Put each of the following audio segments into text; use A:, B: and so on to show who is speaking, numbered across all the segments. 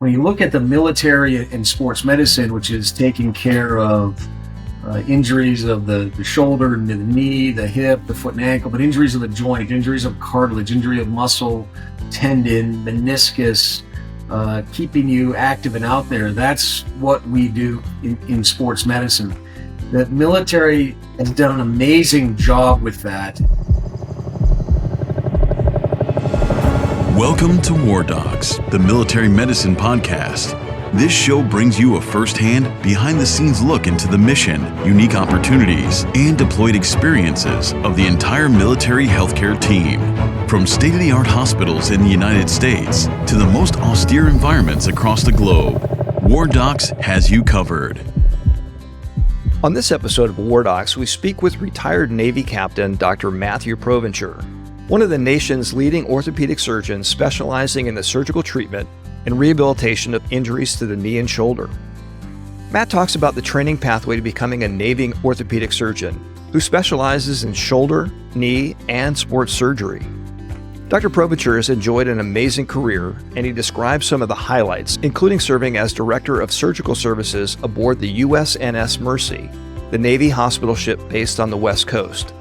A: when you look at the military and sports medicine, which is taking care of injuries of the shoulder, the knee, the hip, the foot and ankle, but injuries of the joint, injuries of cartilage, injury of muscle, tendon, meniscus, keeping you active and out there. That's what we do in sports medicine. The military has done an amazing job with that.
B: Welcome to WarDocs, the military medicine podcast. This show brings you a first-hand, behind-the-scenes look into the mission, unique opportunities, and deployed experiences of the entire military healthcare team. From state-of-the-art hospitals in the United States to the most austere environments across the globe, WarDocs has you covered.
C: On this episode of WarDocs, we speak with retired Navy Captain Dr. Matthew Provencher, one of the nation's leading orthopedic surgeons specializing in the surgical treatment and rehabilitation of injuries to the knee and shoulder. Matt talks about the training pathway to becoming a Navy orthopedic surgeon who specializes in shoulder, knee, and sports surgery. Dr. Provencher has enjoyed an amazing career, and he describes some of the highlights, including serving as Director of Surgical Services aboard the USNS Mercy, the Navy hospital ship based on the West Coast.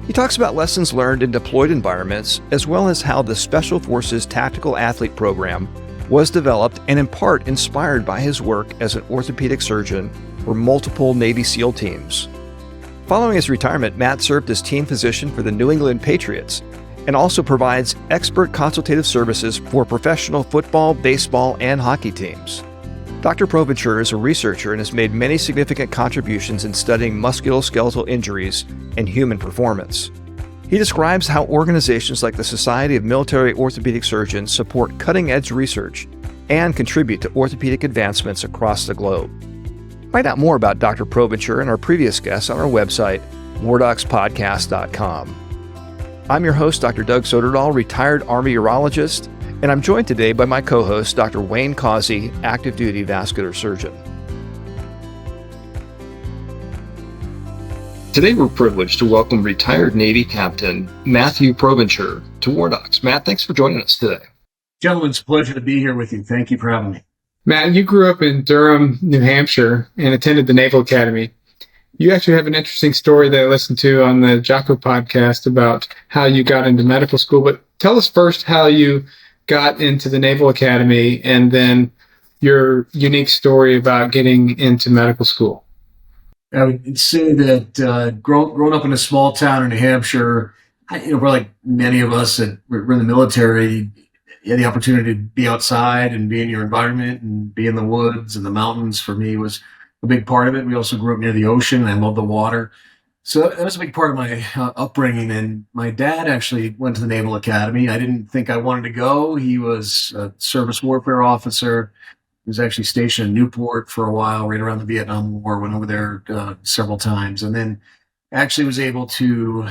C: He talks about lessons learned in deployed environments, as well as how the Special Forces Tactical Athlete Program was developed and in part inspired by his work as an orthopedic surgeon for multiple Navy SEAL teams. Following his retirement, Matt served as team physician for the New England Patriots and also provides expert consultative services for professional football, baseball, and hockey teams. Dr. Provencher is a researcher and has made many significant contributions in studying musculoskeletal injuries and human performance. He describes how organizations like the Society of Military Orthopedic Surgeons support cutting-edge research and contribute to orthopedic advancements across the globe. Find out more about Dr. Provencher and our previous guests on our website, wardocspodcast.com. I'm your host, Dr. Doug Soderdahl, retired Army urologist, and I'm joined today by my co-host, Dr. Wayne Causey, active duty vascular surgeon. Today we're privileged to welcome retired Navy Captain Matthew Provencher to WarDocs. Matt, thanks for joining us today.
A: Gentlemen, it's a pleasure to be here with you. Thank you for having me.
D: Matt, you grew up in Durham, New Hampshire, and attended the Naval Academy. You actually have an interesting story that I listened to on the Jocko podcast about how you got into medical school. But tell us first how you got into the Naval Academy and then your unique story about getting into medical school.
A: I would say that growing up in a small town in New Hampshire, we're like many of us that were in the military, you had the opportunity to be outside and be in your environment and be in the woods and the mountains. For me, was a big part of it. We also grew up near the ocean, and I love the water. So that was a big part of my upbringing. And my dad actually went to the Naval Academy. I didn't think I wanted to go. He was a service warfare officer. He was actually stationed in Newport for a while, right around the Vietnam War. Went over there several times, and then actually was able to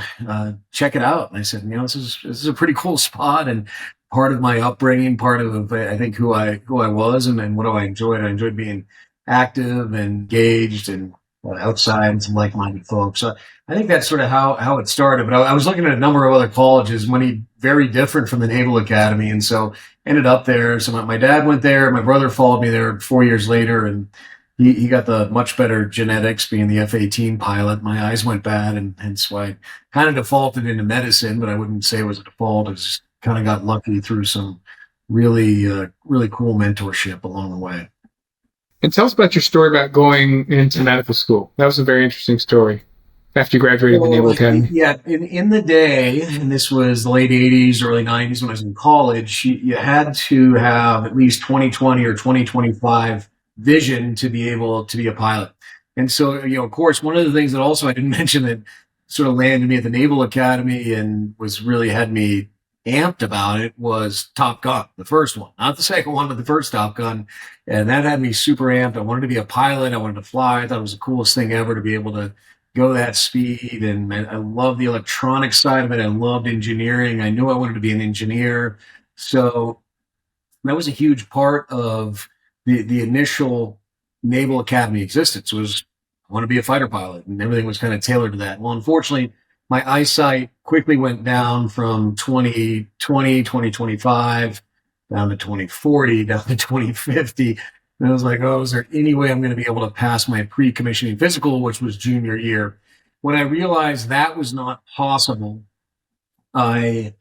A: check it out. And I said, this is a pretty cool spot, and part of my upbringing, part of I think who I was, and what I enjoyed. I enjoyed being active and engaged and outside and some like-minded folks. So I think that's sort of how it started. But I was looking at a number of other colleges, many very different from the Naval Academy, and so ended up there. So my dad went there. My brother followed me there 4 years later, and he got the much better genetics, being the F-18 pilot. My eyes went bad, and hence why I kind of defaulted into medicine, but I wouldn't say it was a default. I just kind of got lucky through some really cool mentorship along the way.
D: And tell us about your story about going into medical school. That was a very interesting story after you graduated the Naval Academy.
A: Yeah, in the day, and this was the late 80s, early 90s when I was in college, you had to have at least 20/20 or 20/25 vision to be able to be a pilot. And so, of course, one of the things that also I didn't mention that sort of landed me at the Naval Academy and had me amped about it was Top Gun, the first one, not the second one, but the first Top Gun. And that had me super amped. I wanted to be a pilot. I wanted to fly. I thought it was the coolest thing ever to be able to go that speed. And I love the electronic side of it. I loved engineering. I knew I wanted to be an engineer. So that was a huge part of the initial Naval Academy existence was I want to be a fighter pilot, and everything was kind of tailored to that. Well, unfortunately, my eyesight quickly went down from 20/20, 20/25. down to 2040, down to 2050. And I was like, oh, is there any way I'm going to be able to pass my pre-commissioning physical, which was junior year? When I realized that was not possible, I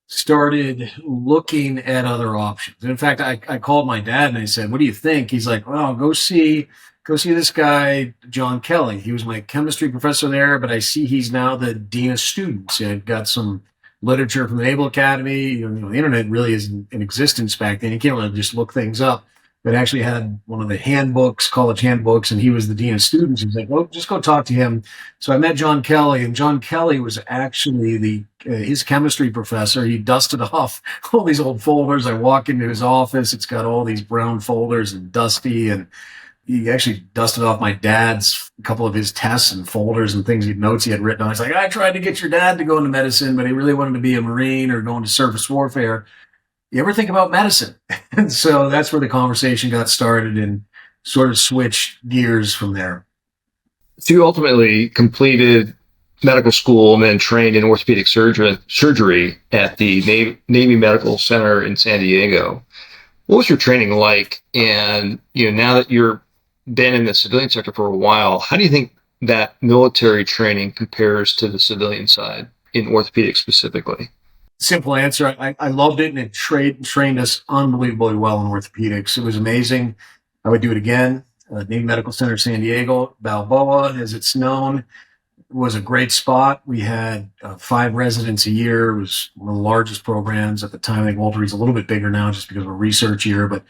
A: started looking at other options. In fact, I called my dad and I said, what do you think? He's like, well, go see this guy, John Kelly. He was my chemistry professor there, but I see he's now the dean of students. I've got some literature from the Naval Academy. The internet really isn't in existence back then. You can't really just look things up. But actually had one of the handbooks, college handbooks, and he was the dean of students. He's like, well, just go talk to him. So I met John Kelly, and John Kelly was actually his chemistry professor. He dusted off all these old folders. I walk into his office. It's got all these brown folders and dusty, and he actually dusted off my dad's, a couple of his tests and folders and things, notes he had written on. He's like, I tried to get your dad to go into medicine, but he really wanted to be a Marine or go into surface warfare. You ever think about medicine? And so that's where the conversation got started and sort of switched gears from there.
C: So you ultimately completed medical school and then trained in orthopedic surgery at the Navy Medical Center in San Diego. What was your training like? And now that you're been in the civilian sector for a while, how do you think that military training compares to the civilian side in orthopedics specifically?
A: Simple answer. I loved it, and it trained us unbelievably well in orthopedics. It was amazing. I would do it again. Navy Medical Center, San Diego, Balboa, as it's known, was a great spot. We had 5 residents a year. It was one of the largest programs at the time. I think Walter Reed's a little bit bigger now just because of a research year, but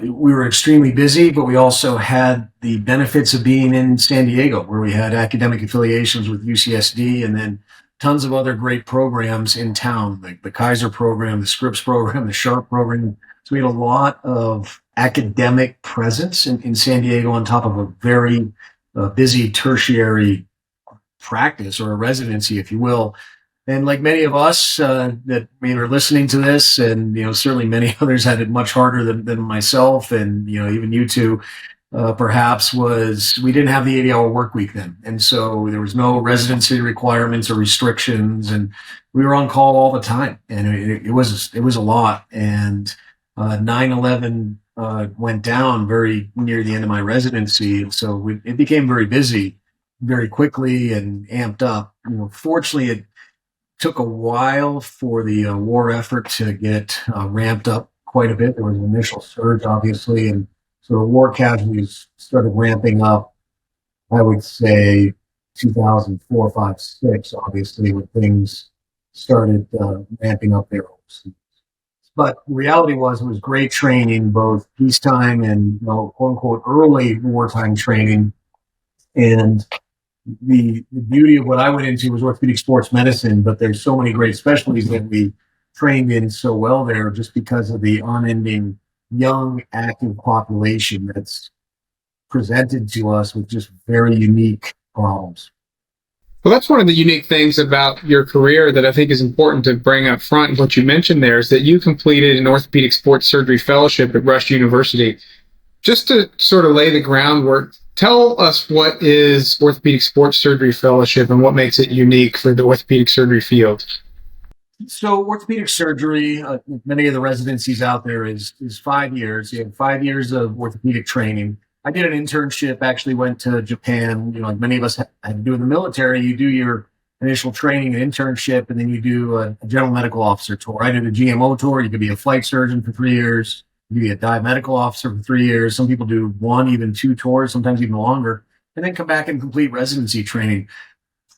A: we were extremely busy, but we also had the benefits of being in San Diego, where we had academic affiliations with UCSD and then tons of other great programs in town, like the Kaiser program, the Scripps program, the Sharp program. So we had a lot of academic presence in San Diego on top of a very busy tertiary practice, or a residency, if you will. And like many of us that are listening to this, and certainly many others had it much harder than myself, and even you two, perhaps, was we didn't have the 80-hour work week then. And so there was no residency requirements or restrictions, and we were on call all the time. And it was a lot. And 9/11 went down very near the end of my residency. And so it became very busy very quickly and amped up. Fortunately, it took a while for the war effort to get ramped up quite a bit. There was an initial surge, obviously, and so the war casualties started ramping up, I would say 2004, 5, 6, obviously, when things started ramping up there. But the reality was, it was great training, both peacetime and, quote unquote, early wartime training. And the beauty of what I went into was orthopedic sports medicine, but there's so many great specialties that we trained in so well there, just because of the unending young, active population that's presented to us with just very unique problems.
D: Well, that's one of the unique things about your career that I think is important to bring up front. What you mentioned there is that you completed an orthopedic sports surgery fellowship at Rush University. Just to sort of lay the groundwork, tell us what is orthopedic sports surgery fellowship and what makes it unique for the orthopedic surgery field.
A: So orthopedic surgery, many of the residencies out there is 5 years. You have 5 years of orthopedic training. I did an internship, actually went to Japan. Like many of us had to do in the military, you do your initial training and internship, and then you do a general medical officer tour. I did a GMO tour. You could be a flight surgeon for 3 years. You could be a dive medical officer for 3 years. Some people do 1, even 2 tours, sometimes even longer, and then come back and complete residency training.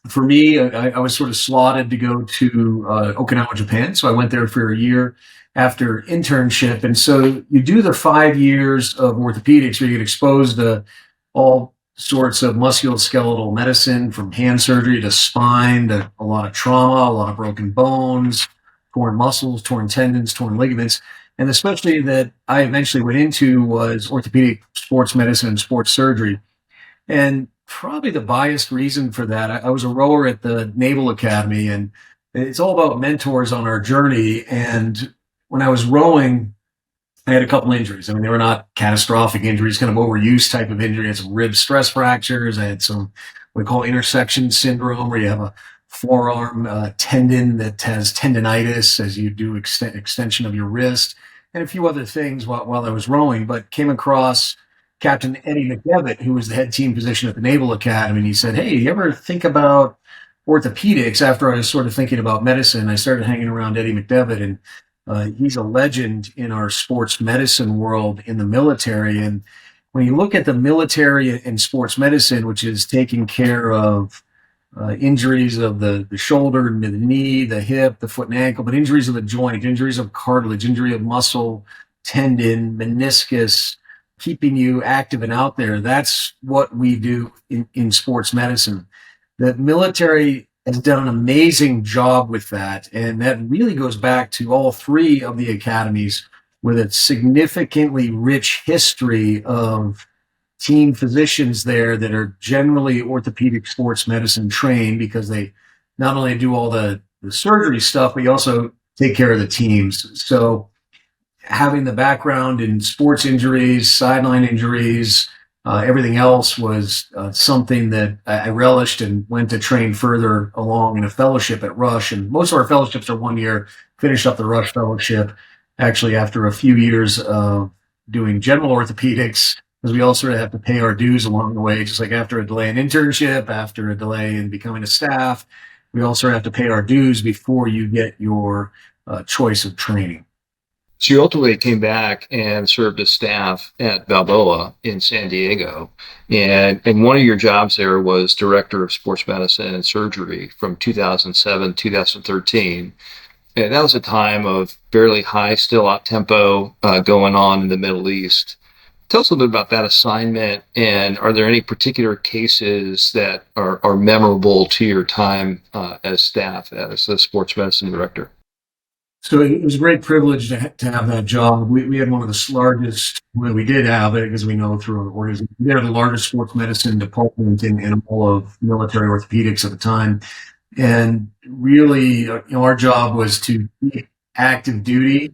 A: For me, I was sort of slotted to go to Okinawa, Japan. So I went there for a year after internship. And so you do the 5 years of orthopedics where you get exposed to all sorts of musculoskeletal medicine, from hand surgery to spine to a lot of trauma, a lot of broken bones, torn muscles, torn tendons, torn ligaments. And the specialty that I eventually went into was orthopedic sports medicine and sports surgery. And probably the biased reason for that, I was a rower at the Naval Academy, and it's all about mentors on our journey. And when I was rowing, I had a couple injuries. I mean, they were not catastrophic injuries, kind of overuse type of injury. I had some rib stress fractures. I had some what we call intersection syndrome, where you have a forearm tendon that has tendinitis as you do extension of your wrist. and a few other things while I was rowing, but came across Captain Eddie McDevitt, who was the head team physician at the Naval Academy. And he said, "Hey, you ever think about orthopedics?" After I was sort of thinking about medicine, I started hanging around Eddie McDevitt, and he's a legend in our sports medicine world in the military. And when you look at the military and sports medicine, which is taking care of injuries of the shoulder, the knee, the hip, the foot and ankle, but injuries of the joint, injuries of cartilage, injury of muscle, tendon, meniscus, keeping you active and out there. That's what we do in sports medicine. The military has done an amazing job with that. And that really goes back to all three of the academies with a significantly rich history of team physicians there that are generally orthopedic sports medicine trained, because they not only do all the surgery stuff, but you also take care of the teams. So having the background in sports injuries, sideline injuries, everything else was something that I relished and went to train further along in a fellowship at Rush. And most of our fellowships are 1 year. Finished up the Rush fellowship actually after a few years of doing general orthopedics, because we all sort of have to pay our dues along the way, just like after a delay in internship, after a delay in becoming a staff, we all sort of have to pay our dues before you get your choice of training.
C: So you ultimately came back and served as staff at Balboa in San Diego. And one of your jobs there was director of sports medicine and surgery from 2007, 2013. And that was a time of fairly high still op tempo going on in the Middle East. Tell us a little bit about that assignment, and are there any particular cases that are memorable to your time as staff, as the sports medicine director?
A: So it was a great privilege to have that job. We had one of the largest, well, we did have it because we know through our organization, we had the largest sports medicine department in all of military orthopedics at the time. And really, our job was to keep active duty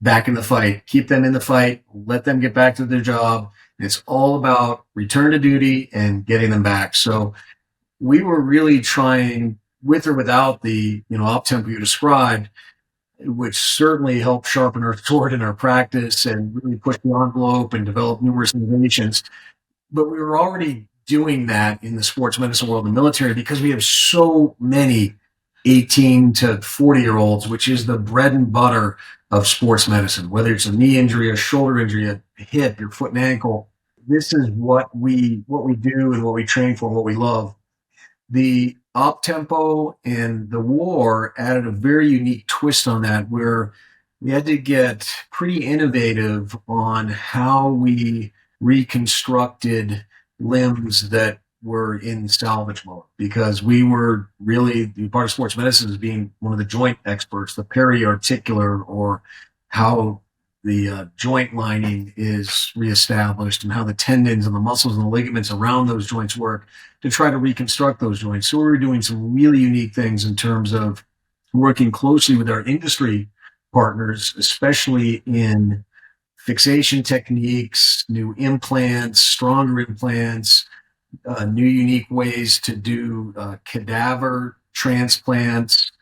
A: back in the fight, keep them in the fight, let them get back to their job. It's all about return to duty and getting them back. So we were really trying, with or without the, op tempo you described, which certainly helped sharpen our sword in our practice and really push the envelope and develop numerous innovations. But we were already doing that in the sports medicine world, the military, because we have so many 18 to 40-year-olds, which is the bread and butter of sports medicine, whether it's a knee injury, a shoulder injury, a hip, your foot and ankle. This is what we do and what we train for and what we love. The op tempo and the war added a very unique twist on that, where we had to get pretty innovative on how we reconstructed limbs that were in salvage mode, because we were really part of sports medicine as being one of the joint experts, the periarticular, or how the joint lining is reestablished and how the tendons and the muscles and the ligaments around those joints work to try to reconstruct those joints. So we were doing some really unique things in terms of working closely with our industry partners, especially in fixation techniques, new implants, stronger implants, new unique ways to do cadaver transplants,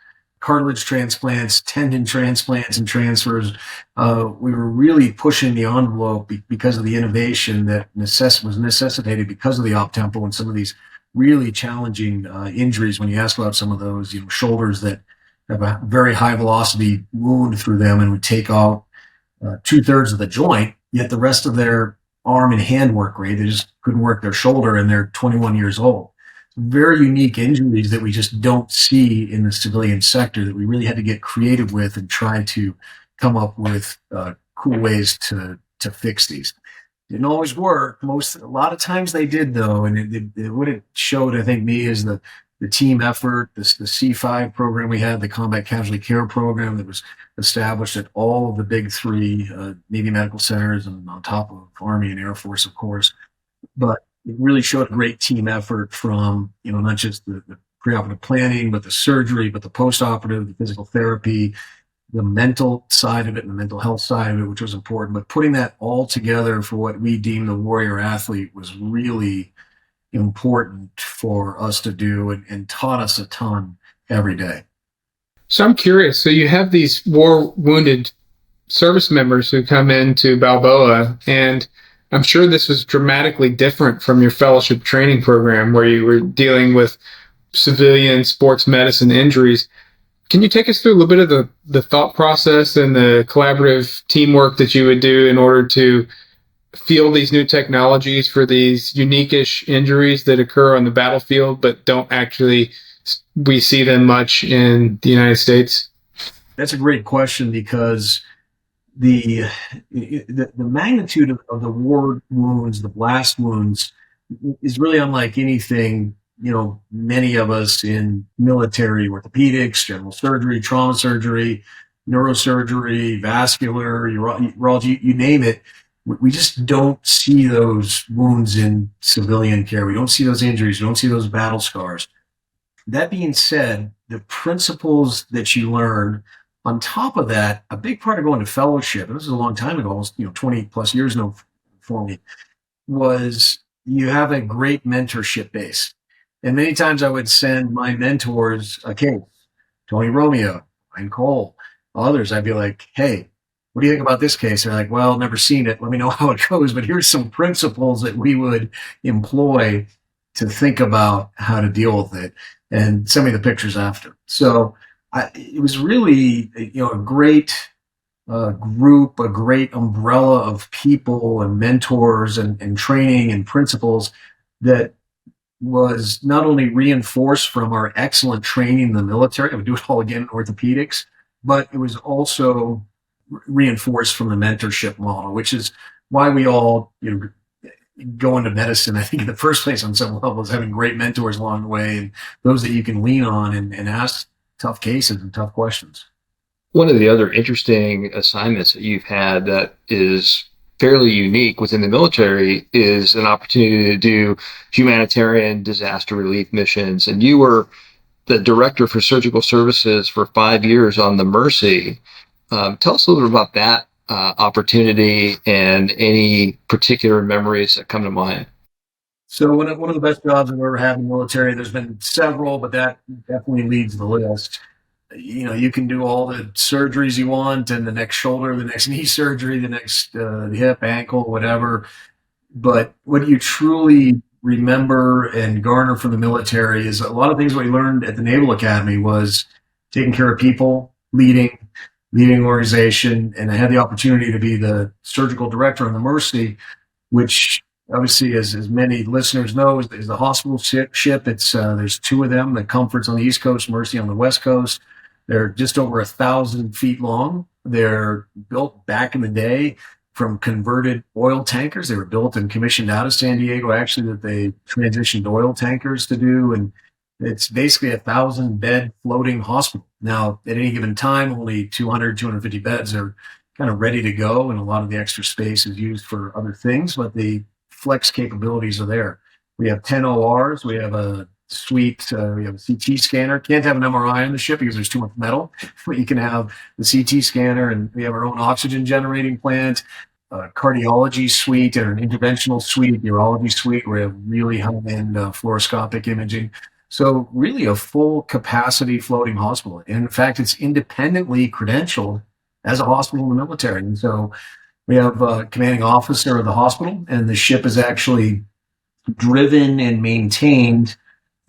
A: cartilage transplants, tendon transplants and transfers. We were really pushing the envelope because of the innovation that was necessitated because of the op tempo and some of these really challenging injuries. When you ask about some of those, shoulders that have a very high velocity wound through them and would take out 2/3 of the joint, yet the rest of their arm and hand work great. They just couldn't work their shoulder, and they're 21 years old. Very unique injuries that we just don't see in the civilian sector, that we really had to get creative with and try to come up with cool ways to fix these. Didn't always work. A lot of times they did, though, and what it showed, I think, me, is the team effort, the C5 program we had, the combat casualty care program that was established at all of the big three Navy medical centers, and on top of Army and Air Force, of course. But it really showed great team effort from, not just the preoperative planning, but the surgery, but the postoperative, the physical therapy, the mental side of it and the mental health side of it, which was important. But putting that all together for what we deem the warrior athlete was really important for us to do, and taught us a ton every day.
D: So I'm curious. So you have these war wounded service members who come into Balboa, and I'm sure this was dramatically different from your fellowship training program where you were dealing with civilian sports medicine injuries. Can you take us through a little bit of the thought process and the collaborative teamwork that you would do in order to field these new technologies for these unique-ish injuries that occur on the battlefield, but don't actually, we see them much in the United States?
A: That's a great question because the magnitude of the war wounds, the blast wounds, is really unlike anything, many of us in military orthopedics, general surgery, trauma surgery, neurosurgery, vascular, urology, you name it. We just don't see those wounds in civilian care. We don't see those injuries. We don't see those battle scars. That being said, the principles that you learn on top of that, a big part of going to fellowship, and this is a long time ago, almost 20 plus years ago for me, was you have a great mentorship base. And many times I would send my mentors a case, Tony Romeo, Ryan Cole, others. I'd be like, hey, what do you think about this case? They're like, well, never seen it. Let me know how it goes. But here's some principles that we would employ to think about how to deal with it, and send me the pictures after. So it was really, a great group, a great umbrella of people and mentors and training and principles that was not only reinforced from our excellent training in the military, I would do it all again in orthopedics, but it was also reinforced from the mentorship model, which is why we all, go into medicine, I think in the first place on some levels, having great mentors along the way and those that you can lean on and ask tough cases and tough questions.
C: One of the other interesting assignments that you've had that is fairly unique within the military is an opportunity to do humanitarian disaster relief missions. And you were the director for surgical services for 5 years on the Mercy. Tell us a little bit about that opportunity and any particular memories that come to mind.
A: So one of the best jobs I've ever had in the military, there's been several, but that definitely leads the list. You can do all the surgeries you want, and the next shoulder, the next knee surgery, the next hip, ankle, whatever. But what you truly remember and garner from the military is a lot of things what we learned at the Naval Academy was taking care of people, leading organization. And I had the opportunity to be the surgical director on the Mercy, which obviously, as many listeners know, is the hospital ship. It's there's two of them, the Comfort's on the East Coast, Mercy on the West Coast. They're just over 1,000 feet long. They're built back in the day from converted oil tankers. They were built and commissioned out of San Diego, actually, that they transitioned to oil tankers to do. And it's basically 1,000 bed floating hospital. Now, at any given time, only 200, 250 beds are kind of ready to go. And a lot of the extra space is used for other things, but the flex capabilities are there. We have 10 ORs. We have a suite. We have a CT scanner. Can't have an MRI on the ship because there's too much metal. But you can have the CT scanner, and we have our own oxygen generating plant, a cardiology suite, and an interventional suite, urology suite, where we have really high-end fluoroscopic imaging. So really a full capacity floating hospital. And in fact, it's independently credentialed as a hospital in the military. And so we have a commanding officer of the hospital, and the ship is actually driven and maintained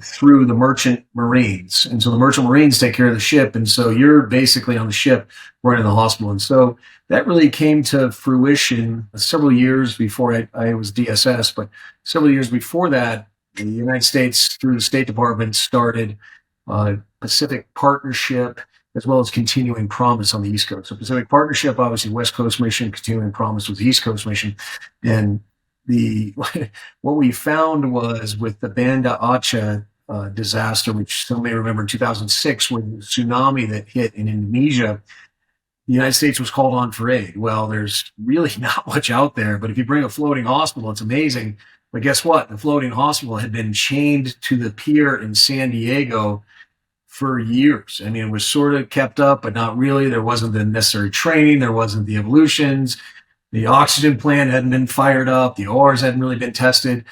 A: through the merchant marines. And so the merchant marines take care of the ship. And so you're basically on the ship running the hospital. And so that really came to fruition several years before I was DSS, but several years before that, the United States, through the State Department, started Pacific Partnership as well as Continuing Promise on the East Coast. So Pacific Partnership, obviously West Coast mission, Continuing Promise was the East Coast mission. And what we found was with the Banda Aceh disaster, which some may remember in 2006, when the tsunami that hit in Indonesia, the United States was called on for aid. Well, there's really not much out there, but if you bring a floating hospital, it's amazing. But guess what? The floating hospital had been chained to the pier in San Diego for years. I mean, it was sort of kept up, but not really. There wasn't the necessary training. There wasn't the evolutions. The oxygen plant hadn't been fired up. The ORs hadn't really been tested.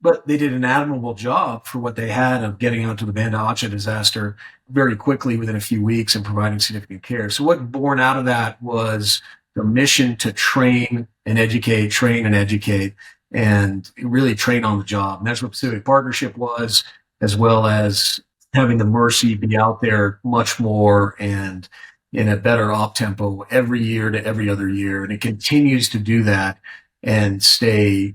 A: But they did an admirable job for what they had of getting out to the Banda Aceh disaster very quickly within a few weeks and providing significant care. So what born out of that was the mission to train and educate, and really train on the job. And that's what Pacific Partnership was, as well as having the Mercy be out there much more and in a better op tempo every year to every other year. And it continues to do that and stay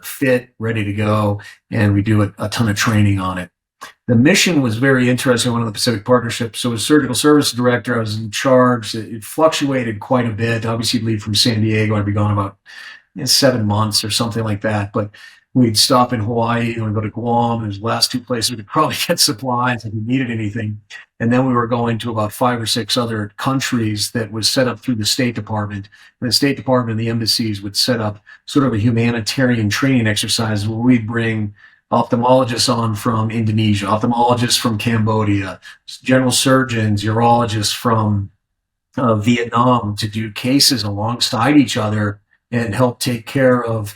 A: fit, ready to go. And we do a ton of training on it. The mission was very interesting, one of the Pacific Partnerships. So as surgical service director, I was in charge. It fluctuated quite a bit. Obviously, you'd leave from San Diego. I'd be gone about 7 months or something like that. But we'd stop in Hawaii and we'd go to Guam. There's the last two places we could probably get supplies if we needed anything. And then we were going to about 5 or 6 other countries that was set up through the State Department. And the State Department and the embassies would set up sort of a humanitarian training exercise where we'd bring ophthalmologists on from Indonesia, ophthalmologists from Cambodia, general surgeons, urologists from Vietnam to do cases alongside each other and help take care of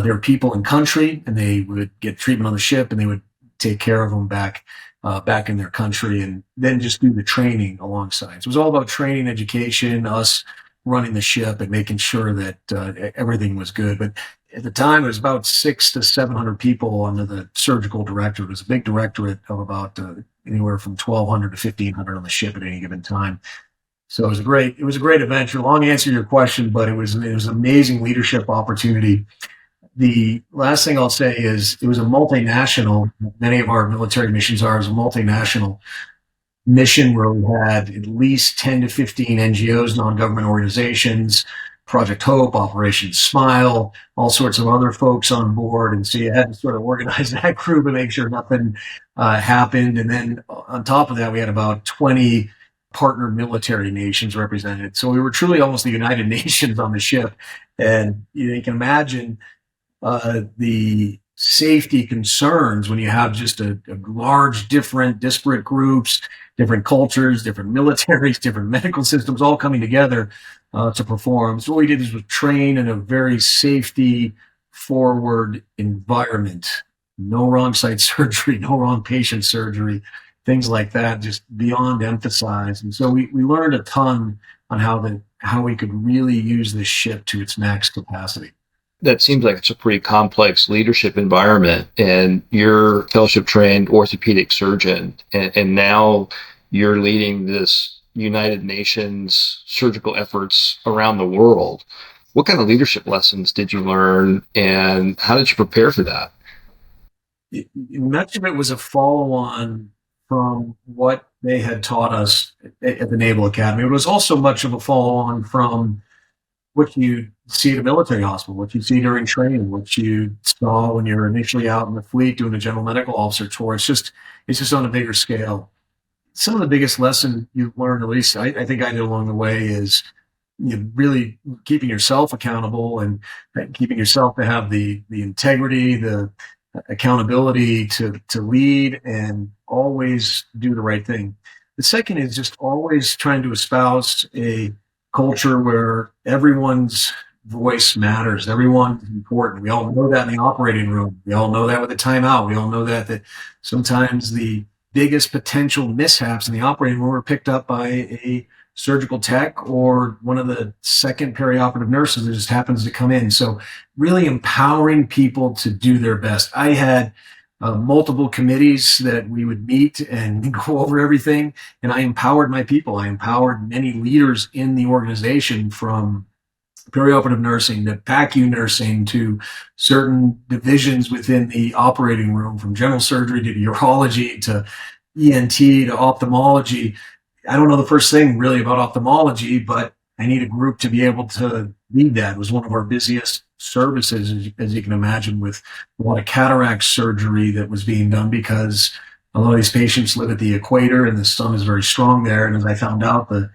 A: their people in country. And they would get treatment on the ship and they would take care of them back in their country, and then just do the training alongside. So it was all about training, education, us running the ship and making sure that everything was good. But at the time, it was about 600 to 700 people under the surgical director. It was a big directorate of about anywhere from 1,200 to 1,500 on the ship at any given time. So it was a great adventure. Long answer to your question, but it was an amazing leadership opportunity. The last thing I'll say is it was a multinational. Many of our military missions are as a multinational mission where we had at least 10 to 15 NGOs, non-government organizations, Project Hope, Operation Smile, all sorts of other folks on board. And so you had to sort of organize that group and make sure nothing happened. And then on top of that, we had about 20 partner military nations represented. So we were truly almost the United Nations on the ship. And you can imagine the safety concerns when you have just a large, different, disparate groups, different cultures, different militaries, different medical systems all coming together to perform. So what we did is we train in a very safety forward environment. No wrong site surgery, no wrong patient surgery, things like that, just beyond emphasized. And so we learned a ton on how we could really use this ship to its max capacity.
C: That seems like it's a pretty complex leadership environment, and you're a fellowship trained orthopedic surgeon, and now you're leading this United Nations surgical efforts around the world. What kind of leadership lessons did you learn, and how did you prepare for that?
A: Much of it was a follow-on from what they had taught us at the Naval Academy. It was also much of a follow-on from what you see at a military hospital, what you see during training, what you saw when you're initially out in the fleet doing a general medical officer tour. It's just on a bigger scale. Some of the biggest lesson you learn, at least I think I did along the way, is really keeping yourself accountable and keeping yourself to have the integrity, the accountability to lead and always do the right thing. The second is just always trying to espouse a culture where everyone's voice matters. Everyone's important. We all know that in the operating room. We all know that with the timeout. We all know that sometimes the biggest potential mishaps in the operating room are picked up by a surgical tech or one of the second perioperative nurses that just happens to come in. So really empowering people to do their best. I had multiple committees that we would meet and go over everything. And I empowered my people. I empowered many leaders in the organization, from perioperative nursing to PACU nursing to certain divisions within the operating room, from general surgery to urology to ENT to ophthalmology. I don't know the first thing really about ophthalmology, but I need a group to be able to lead that. It was one of our busiest services, as you can imagine, with a lot of cataract surgery that was being done, because a lot of these patients live at the equator and the sun is very strong there. And as I found out, the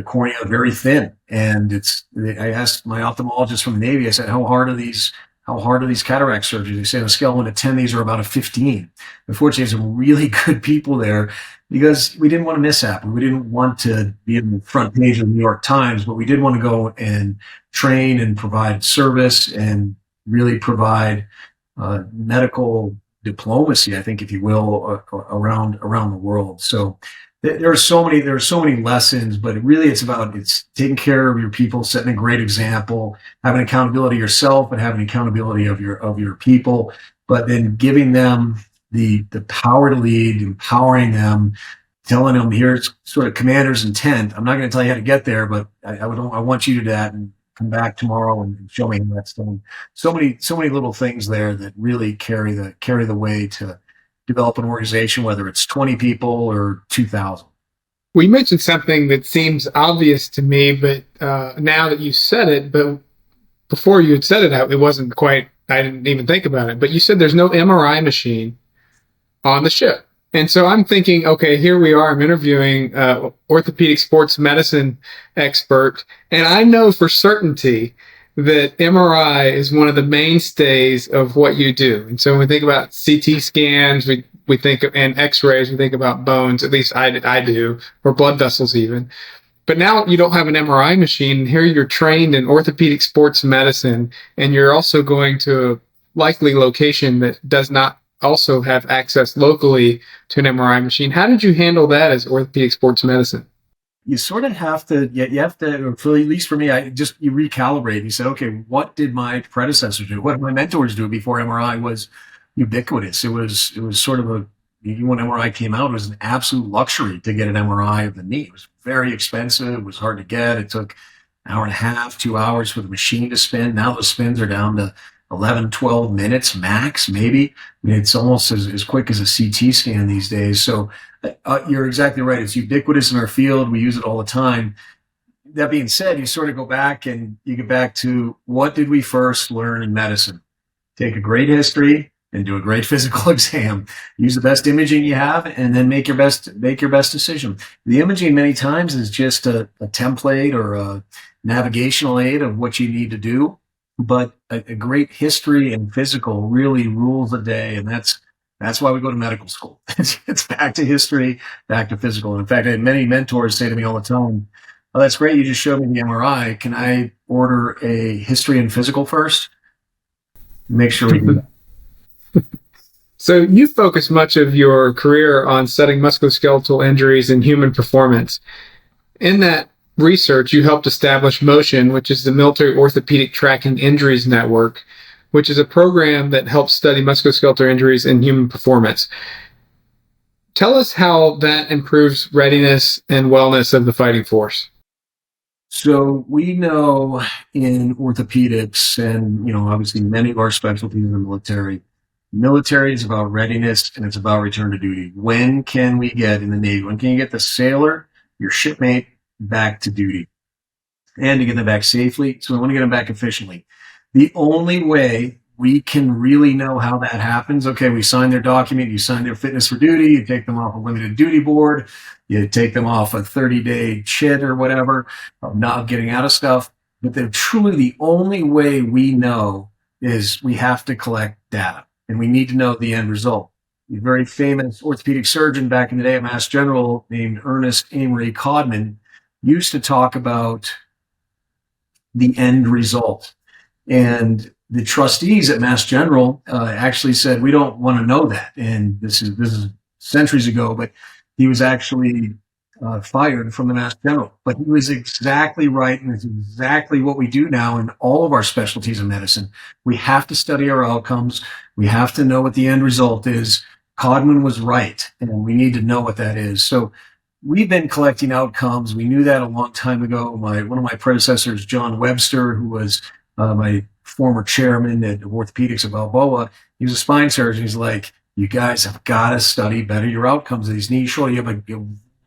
A: cornea is very thin. And I asked my ophthalmologist from the Navy, I said, how hard are these cataract surgeries? They say on a scale of 1 to 10, these are about a 15. Unfortunately, there's some really good people there, because we didn't want to mishap. We didn't want to be in the front page of the New York Times, but we did want to go and train and provide service and really provide medical diplomacy, I think, if you will, around the world. So There are so many lessons, but it's taking care of your people, setting a great example, having accountability yourself, and having accountability of your people, but then giving them the power to lead, empowering them, telling them here's sort of commander's intent. I'm not going to tell you how to get there, but I want you to do that and come back tomorrow and show me how that's done. So many little things there that really carry the way to develop an organization, whether it's 20 people or 2,000.
D: We mentioned something that seems obvious to me, but now that you said it, but before you had said it out, it wasn't quite, I didn't even think about it. But you said there's no MRI machine on the ship. And so I'm thinking, okay, here we are. I'm interviewing orthopedic sports medicine expert, and I know for certainty that MRI is one of the mainstays of what you do. And so when we think about CT scans, we think of, and X-rays, we think about bones, at least I do, or blood vessels even. But now you don't have an MRI machine. Here you're trained in orthopedic sports medicine, and you're also going to a likely location that does not also have access locally to an MRI machine. How did you handle that as orthopedic sports medicine?
A: You sort of have to, or at least for me, you recalibrate. You say, okay, what did my predecessors do? What did my mentors do before MRI was ubiquitous? It was sort of when MRI came out, it was an absolute luxury to get an MRI of the knee. It was very expensive. It was hard to get. It took an hour and a half, 2 hours for the machine to spin. Now the spins are down to 11, 12 minutes max, maybe. I mean, it's almost as quick as a CT scan these days. So you're exactly right. It's ubiquitous in our field. We use it all the time. That being said, you sort of go back and you get back to what did we first learn in medicine? Take a great history and do a great physical exam. Use the best imaging you have, and then make your best decision. The imaging many times is just a template or a navigational aid of what you need to do. But a great history and physical really rules the day, and that's why we go to medical school. It's back to history, back to physical. And in fact, I had many mentors say to me all the time, "Oh, that's great. You just showed me the MRI. Can I order a history and physical first?" Make sure we do that.
D: So you focus much of your career on studying musculoskeletal injuries and human performance. In that research, you helped establish MOTION, which is the Military Orthopedic Tracking Injuries Network, which is a program that helps study musculoskeletal injuries and human performance. Tell us how that improves readiness and wellness of the fighting force.
A: So we know in orthopedics, and obviously many of our specialties in the military is about readiness and it's about return to duty. When can we get in the Navy? When can you get the sailor, your shipmate, back to duty, and to get them back safely? So we want to get them back efficiently. The only way we can really know how that happens, okay, we sign their document, you sign their fitness for duty, you take them off a limited duty board, you take them off a 30-day chit or whatever, of not getting out of stuff. But they're truly the only way we know is we have to collect data, and we need to know the end result. A very famous orthopedic surgeon back in the day at Mass General named Ernest Amory Codman used to talk about the end result. And the trustees at Mass General actually said, we don't want to know that. And this is centuries ago, but he was actually fired from the Mass General. But he was exactly right, and it's exactly what we do now in all of our specialties in medicine. We have to study our outcomes. We have to know what the end result is. Codman was right, and we need to know what that is. So we've been collecting outcomes. We knew that a long time ago. One of my predecessors, John Webster, who was my former chairman at Orthopedics at Balboa, he was a spine surgeon. He's like, you guys have got to study better your outcomes of these knees. Sure, you have a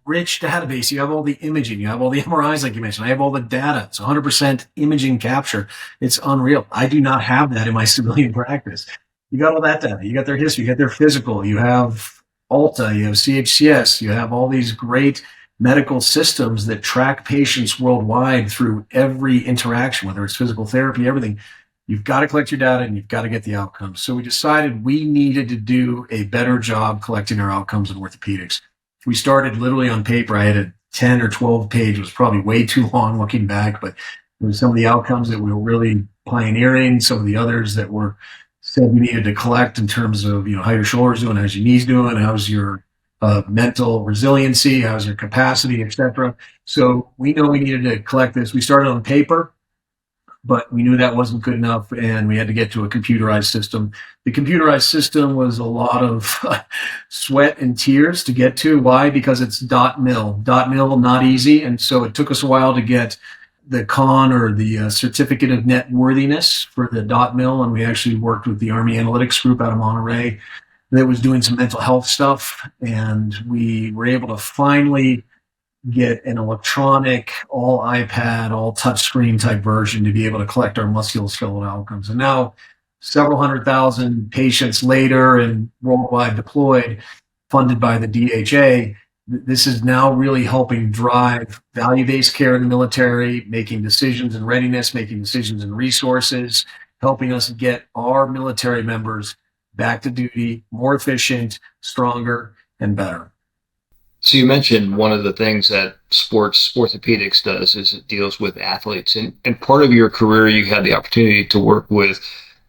A: rich database. You have all the imaging. You have all the MRIs, like you mentioned. I have all the data. It's 100% imaging capture. It's unreal. I do not have that in my civilian practice. You got all that data. You got their history. You got their physical. You have Alta. You have CHCS. You have all these great medical systems that track patients worldwide through every interaction, whether it's physical therapy, everything. You've got to collect your data and you've got to get the outcomes. So we decided we needed to do a better job collecting our outcomes in orthopedics. We started literally on paper. I had a 10 or 12 page. It was probably way too long looking back, but it was some of the outcomes that we were really pioneering, some of the others that were said we needed to collect in terms of, how your shoulder's doing, how's your knees doing, how's your mental resiliency, how's your capacity, etc. So we know we needed to collect this. We started on paper, but we knew that wasn't good enough, and we had to get to a computerized system. The computerized system was a lot of sweat and tears to get to. Why? Because it's .mil. .mil, not easy, and so it took us a while to get the CON, or the Certificate of Net Worthiness, for the .mil, and we actually worked with the Army Analytics Group out of Monterey that was doing some mental health stuff, and we were able to finally get an electronic, all iPad, all touchscreen type version to be able to collect our musculoskeletal outcomes. And now, several 100,000 patients later and worldwide deployed, funded by the DHA, this is now really helping drive value-based care in the military, making decisions in readiness, making decisions in resources, helping us get our military members back to duty, more efficient, stronger, and better.
E: So you mentioned one of the things that sports orthopedics does is it deals with athletes. And part of your career, you had the opportunity to work with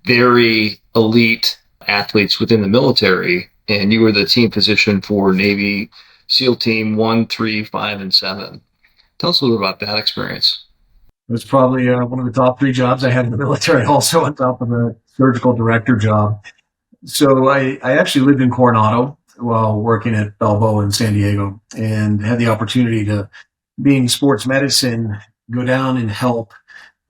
E: very elite athletes within the military, and you were the team physician for Navy SEAL Team 1, 3, 5, and 7. Tell us a little about that experience.
A: It was probably one of the top 3 jobs I had in the military, also on top of the surgical director job. So I actually lived in Coronado while working at Balboa in San Diego, and had the opportunity to, being sports medicine, go down and help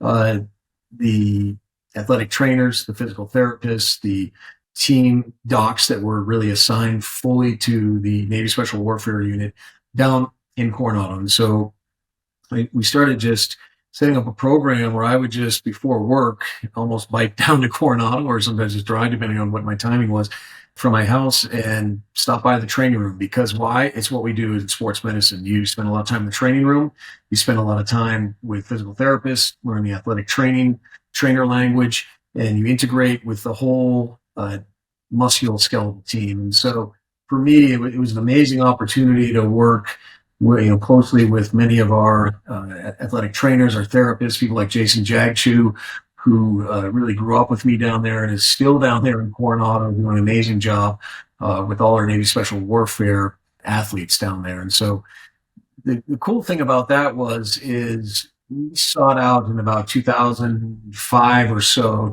A: the athletic trainers, the physical therapists, the team docs that were really assigned fully to the Navy Special Warfare Unit down in Coronado. And so we started just setting up a program where I would just, before work, almost bike down to Coronado, or sometimes just drive, depending on what my timing was, from my house, and stop by the training room. Because why? It's what we do in sports medicine. You spend a lot of time in the training room. You spend a lot of time with physical therapists, learn the athletic trainer language, and you integrate with the whole musculoskeletal team. And so for me, it was an amazing opportunity to work closely with many of our athletic trainers, our therapists, people like Jason Jagchu, who really grew up with me down there and is still down there in Coronado doing an amazing job with all our Navy Special Warfare athletes down there. And so the cool thing about that is we sought out in about 2005 or so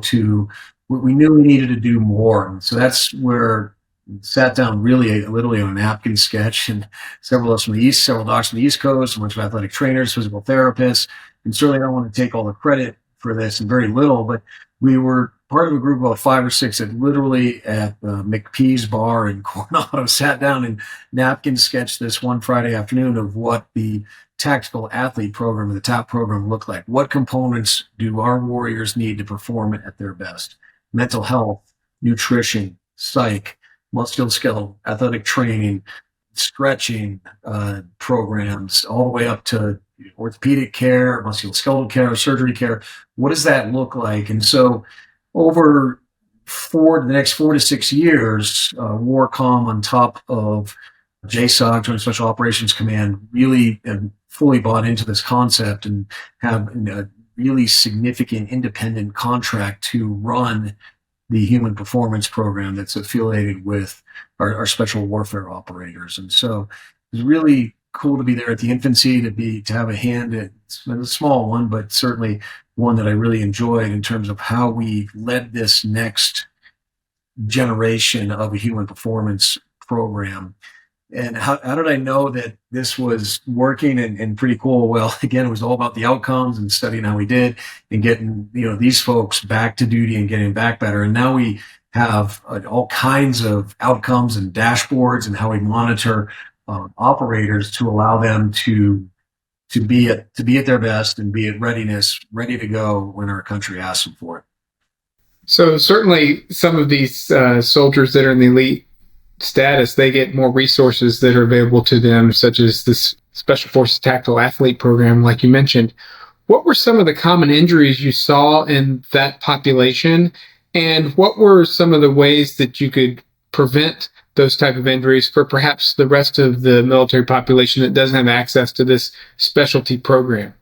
A: we knew we needed to do more. And so that's where we sat down literally on a napkin sketch, and several of us from the East, several docs from the East Coast, a bunch of athletic trainers, physical therapists, and certainly I don't want to take all the credit for this, and very little, but we were part of a group of about 5 or 6 that literally at McPee's Bar in Coronado sat down and napkin sketched this one Friday afternoon of what the tactical athlete program, or the TAP program, looked like. What components do our warriors need to perform at their best? Mental health, nutrition, psych, musculoskeletal, athletic training, stretching programs, all the way up to orthopedic care, musculoskeletal care, surgery care. What does that look like? And so over the next 4 to 6 years, WARCOM on top of JSOC, Joint Special Operations Command, really fully bought into this concept and have a really significant independent contract to run the human performance program that's affiliated with our special warfare operators. And so it's really cool to be there at the infancy, to have a hand. It's a small one, but certainly one that I really enjoyed in terms of how we led this next generation of a human performance program. And how did I know that this was working and pretty cool? Well, again, it was all about the outcomes and studying how we did and getting, these folks back to duty and getting back better. And now we have all kinds of outcomes and dashboards and how we monitor operators to allow them to be at their best and be at readiness, ready to go when our country asks them for it.
D: So certainly some of these soldiers that are in the elite status, they get more resources that are available to them, such as this Special Forces Tactical Athlete Program, like you mentioned. What were some of the common injuries you saw in that population, and what were some of the ways that you could prevent those type of injuries for perhaps the rest of the military population that doesn't have access to this specialty program?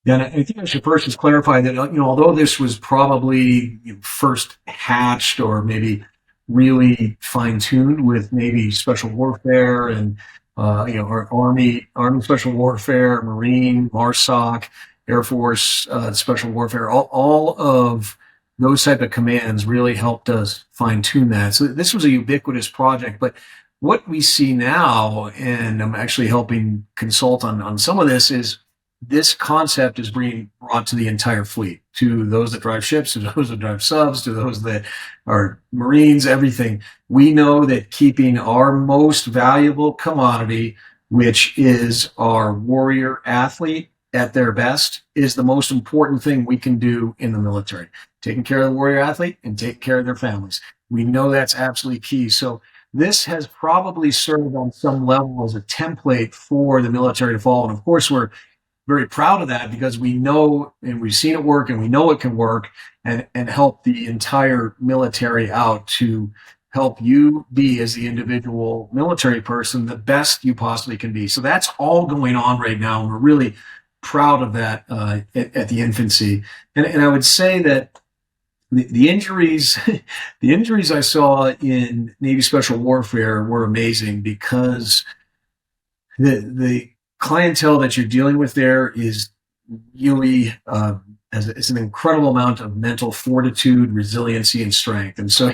A: Yeah, and I think I should first just clarify that, although this was probably first hatched or maybe really fine-tuned with Navy special warfare and our Army special warfare, Marine, MARSOC, Air Force special warfare. All of those type of commands really helped us fine-tune that. So this was a ubiquitous project, but what we see now, and I'm actually helping consult on some of this, is this concept is being brought to the entire fleet, to those that drive ships, to those that drive subs, to those that are Marines, everything. We know that keeping our most valuable commodity, which is our warrior athlete at their best, is the most important thing we can do in the military. Taking care of the warrior athlete and taking care of their families. We know that's absolutely key. So this has probably served on some level as a template for the military to follow. And of course, we're very proud of that because we know and we've seen it work and we know it can work and help the entire military out to help you be, as the individual military person, the best you possibly can be. So that's all going on right now. And we're really proud of that at the infancy. And I would say that the injuries, the injuries I saw in Navy Special Warfare were amazing because the clientele that you're dealing with there is really it's an incredible amount of mental fortitude, resiliency, and strength. And so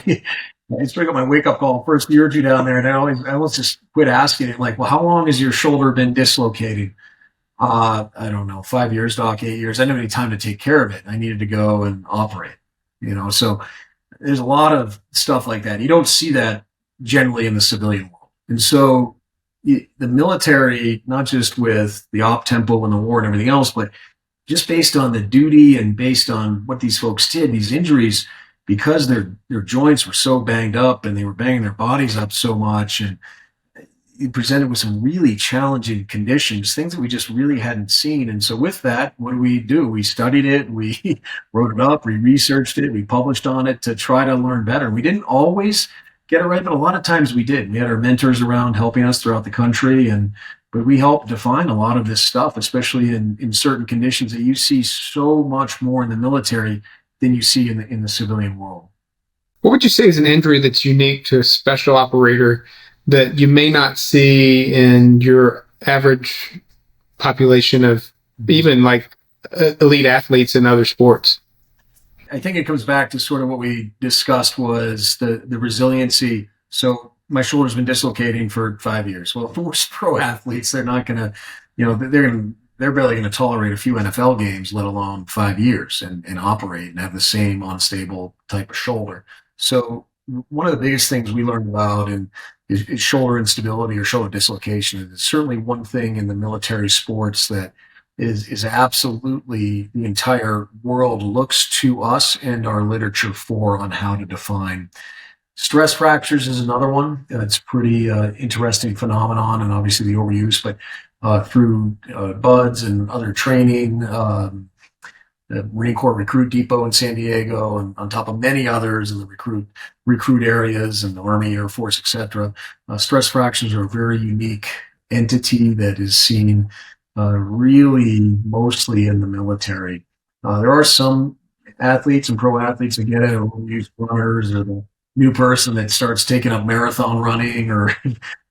A: it's bring up my wake up call first year or two down there, and I almost just quit asking him, like, well, how long has your shoulder been dislocated? I don't know, 5 years, doc, 8 years. I didn't have any time to take care of it. I needed to go and operate. So there's a lot of stuff like that. You don't see that generally in the civilian world. And so the military, not just with the op tempo and the war and everything else, but just based on the duty and based on what these folks did, these injuries, because their joints were so banged up and they were banging their bodies up so much, and it presented with some really challenging conditions, things that we just really hadn't seen. And so with that, what do? We studied it, we wrote it up, we researched it, we published on it to try to learn better. We didn't always get it right, but a lot of times we did. We had our mentors around helping us throughout the country, but we helped define a lot of this stuff, especially in certain conditions that you see so much more in the military than you see in the civilian world.
D: What would you say is an injury that's unique to a special operator that you may not see in your average population of even like elite athletes in other sports?
A: I think it comes back to sort of what we discussed was the resiliency. So my shoulder's been dislocating for 5 years. Well, most pro athletes, they're not going to, they're barely going to tolerate a few NFL games, let alone 5 years and operate and have the same unstable type of shoulder. So one of the biggest things we learned about is shoulder instability or shoulder dislocation. It's certainly one thing in the military sports that is absolutely the entire world looks to us and our literature for on how to define. Stress fractures is another one. It's pretty interesting phenomenon, and obviously the overuse, but through BUDS and other training, the Marine Corps Recruit Depot in San Diego, and on top of many others in the recruit areas and the Army, Air Force, etc. Stress fractures are a very unique entity that is seen really mostly in the military. There are some athletes and pro athletes that get it, or overuse runners, or the new person that starts taking up marathon running or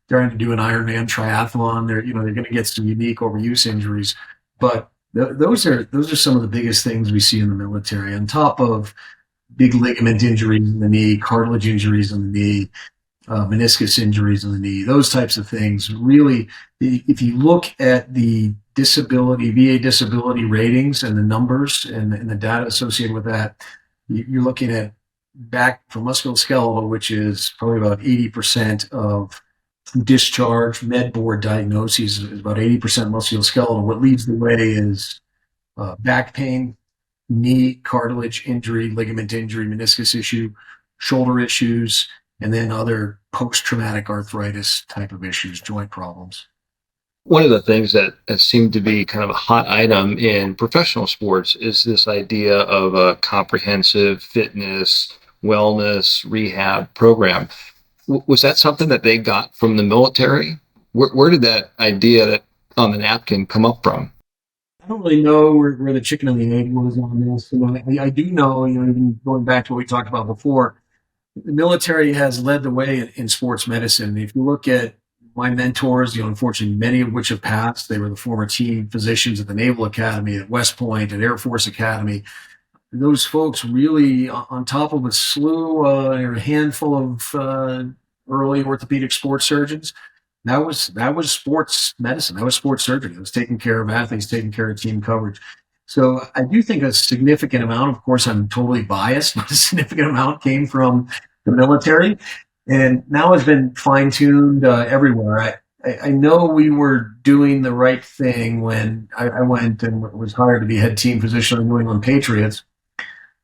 A: trying to do an Ironman triathlon. They're going to get some unique overuse injuries, but those are some of the biggest things we see in the military, on top of big ligament injuries in the knee, cartilage injuries in the knee, meniscus injuries in the knee, those types of things. Really, if you look at the VA disability ratings and the numbers and the data associated with that, you're looking at back from musculoskeletal, which is probably about 80% of discharge med board diagnoses, is about 80% musculoskeletal. What leads the way is back pain, knee cartilage injury, ligament injury, meniscus issue, shoulder issues, and then other post-traumatic arthritis type of issues, joint problems.
E: One of the things that seemed to be kind of a hot item in professional sports is this idea of a comprehensive fitness, wellness, rehab program. Was that something that they got from the military? Where did that idea on the napkin come up from?
A: I don't really know where the chicken and the egg was on this. I do know, even going back to what we talked about before, the military has led the way in sports medicine. If you look at my mentors, unfortunately, many of which have passed, they were the former team physicians at the Naval Academy, at West Point, at Air Force Academy. Those folks really, on top of a slew or a handful of early orthopedic sports surgeons, that was sports medicine. That was sports surgery. It was taking care of athletes, taking care of team coverage. So I do think a significant amount, of course, I'm totally biased, but a significant amount came from the military, and now has been fine tuned everywhere. I know we were doing the right thing when I went and was hired to be head team physician of the New England Patriots,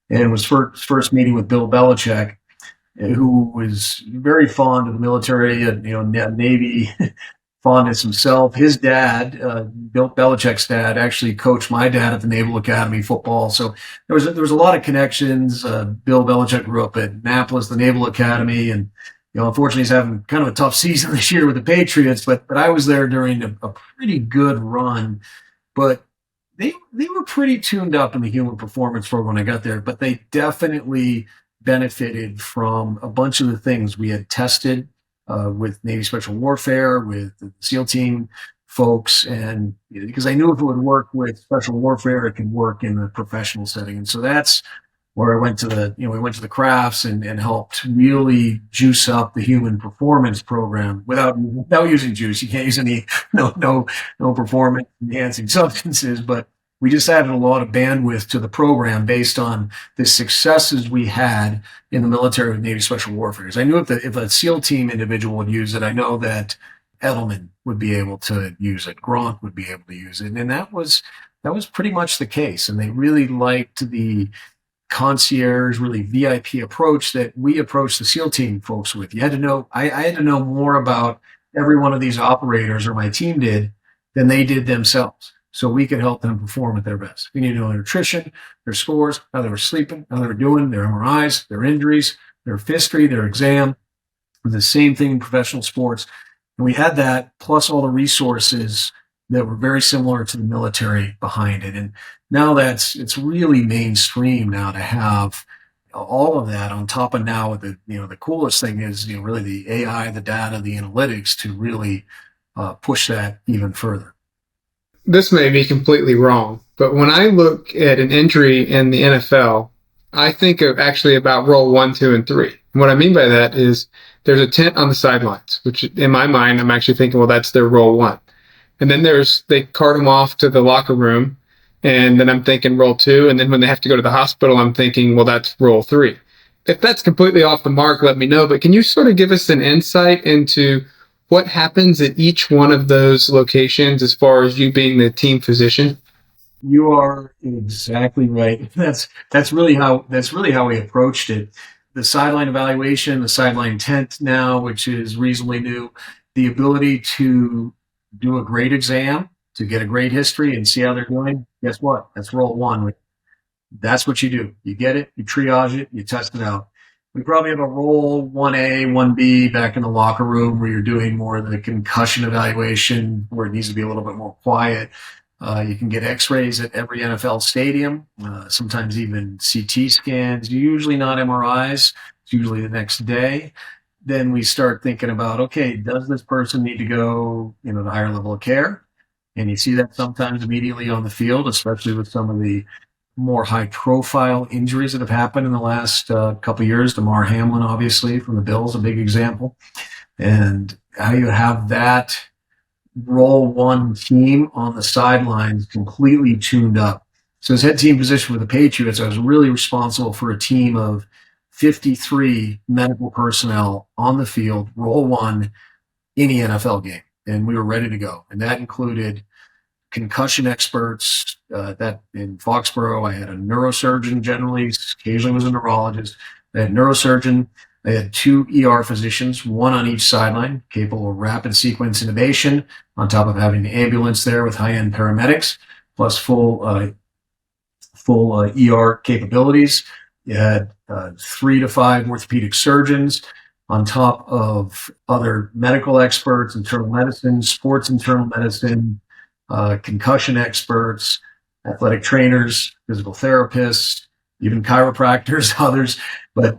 A: and was first meeting with Bill Belichick, who was very fond of the military and Navy fondness himself. His dad, Bill Belichick's dad, actually coached my dad at the Naval Academy football. So there was a lot of connections. Bill Belichick grew up at Annapolis, the Naval Academy, and unfortunately he's having kind of a tough season this year with the Patriots. But I was there during a pretty good run. But they were pretty tuned up in the human performance program when I got there. But they definitely benefited from a bunch of the things we had tested with Navy Special Warfare, with the SEAL team folks, and because I knew if it would work with Special Warfare, it could work in the professional setting. And so that's where I went to we went to the crafts and helped really juice up the human performance program without using juice. You can't use any no performance enhancing substances, but we just added a lot of bandwidth to the program based on the successes we had in the military with Navy Special Warfare. I knew if a SEAL team individual would use it, I know that Edelman would be able to use it, Gronk would be able to use it, and that was pretty much the case. And they really liked the concierge, really VIP approach that we approached the SEAL team folks with. You had to know, I had to know more about every one of these operators, or my team did, than they did themselves. So we could help them perform at their best. We need to know their nutrition, their scores, how they were sleeping, how they were doing, their MRIs, their injuries, their history, their exam. The same thing in professional sports. And we had that plus all the resources that were very similar to the military behind it. And now it's really mainstream now to have all of that on top of now the coolest thing is, really the AI, the data, the analytics to really push that even further.
D: This may be completely wrong, but when I look at an injury in the NFL, I think of actually about roll 1, 2, and 3. And what I mean by that is there's a tent on the sidelines, which in my mind, I'm actually thinking, well, that's their roll 1. And then they cart them off to the locker room, and then I'm thinking roll 2. And then when they have to go to the hospital, I'm thinking, well, that's roll 3. If that's completely off the mark, let me know. But can you sort of give us an insight into what happens at each one of those locations as far as you being the team physician?
A: You are exactly right. That's really how we approached it. The sideline evaluation, the sideline tent now, which is reasonably new, the ability to do a great exam, to get a great history and see how they're doing. Guess what? That's roll 1. That's what you do. You get it, you triage it, you test it out. We probably have a roll 1A, 1B back in the locker room where you're doing more of the concussion evaluation, where it needs to be a little bit more quiet. You can get x-rays at every NFL stadium, sometimes even CT scans, usually not MRIs. It's usually the next day. Then we start thinking about, okay, does this person need to go, to higher level of care? And you see that sometimes immediately on the field, especially with some of the more high-profile injuries that have happened in the last couple of years. Damar Hamlin, obviously, from the Bills, a big example. And how you have that roll 1 team on the sidelines completely tuned up. So as head team physician with the Patriots, I was really responsible for a team of 53 medical personnel on the field, roll 1, any NFL game. And we were ready to go. And that included concussion experts. That in Foxborough, I had a neurosurgeon generally, occasionally was a neurologist. I had a neurosurgeon. I had 2 ER physicians, 1 on each sideline, capable of rapid sequence intubation, on top of having the ambulance there with high-end paramedics, plus full ER capabilities. You had 3 to 5 orthopedic surgeons, on top of other medical experts, internal medicine, sports internal medicine, concussion experts, athletic trainers, physical therapists, even chiropractors, others. But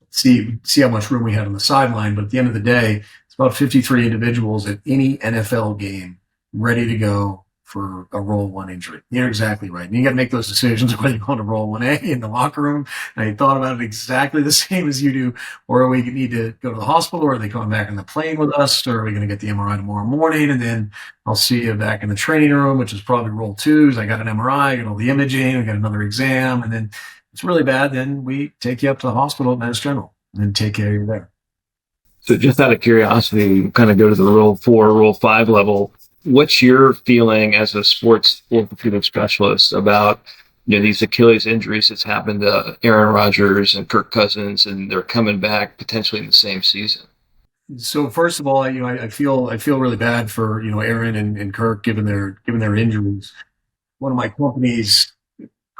A: see how much room we had on the sideline. But at the end of the day, it's about 53 individuals at any NFL game ready to go for a roll one injury. You're exactly right. And you got to make those decisions whether you want to roll 1A in the locker room. And I thought about it exactly the same as you do. Or we need to go to the hospital, or are they coming back on the plane with us? Or are we going to get the MRI tomorrow morning? And then I'll see you back in the training room, which is probably roll 2s. I got an MRI, I got all the imaging, I got another exam. And then it's really bad. Then we take you up to the hospital at Mass General and take care of you there.
E: So just out of curiosity, kind of go to the roll 4, roll 5 level. What's your feeling as a sports orthopedic specialist about these Achilles injuries that's happened to Aaron Rodgers and Kirk Cousins, and they're coming back potentially in the same season?
A: So first of all, I feel really bad for Aaron and Kirk given their injuries. One of my companies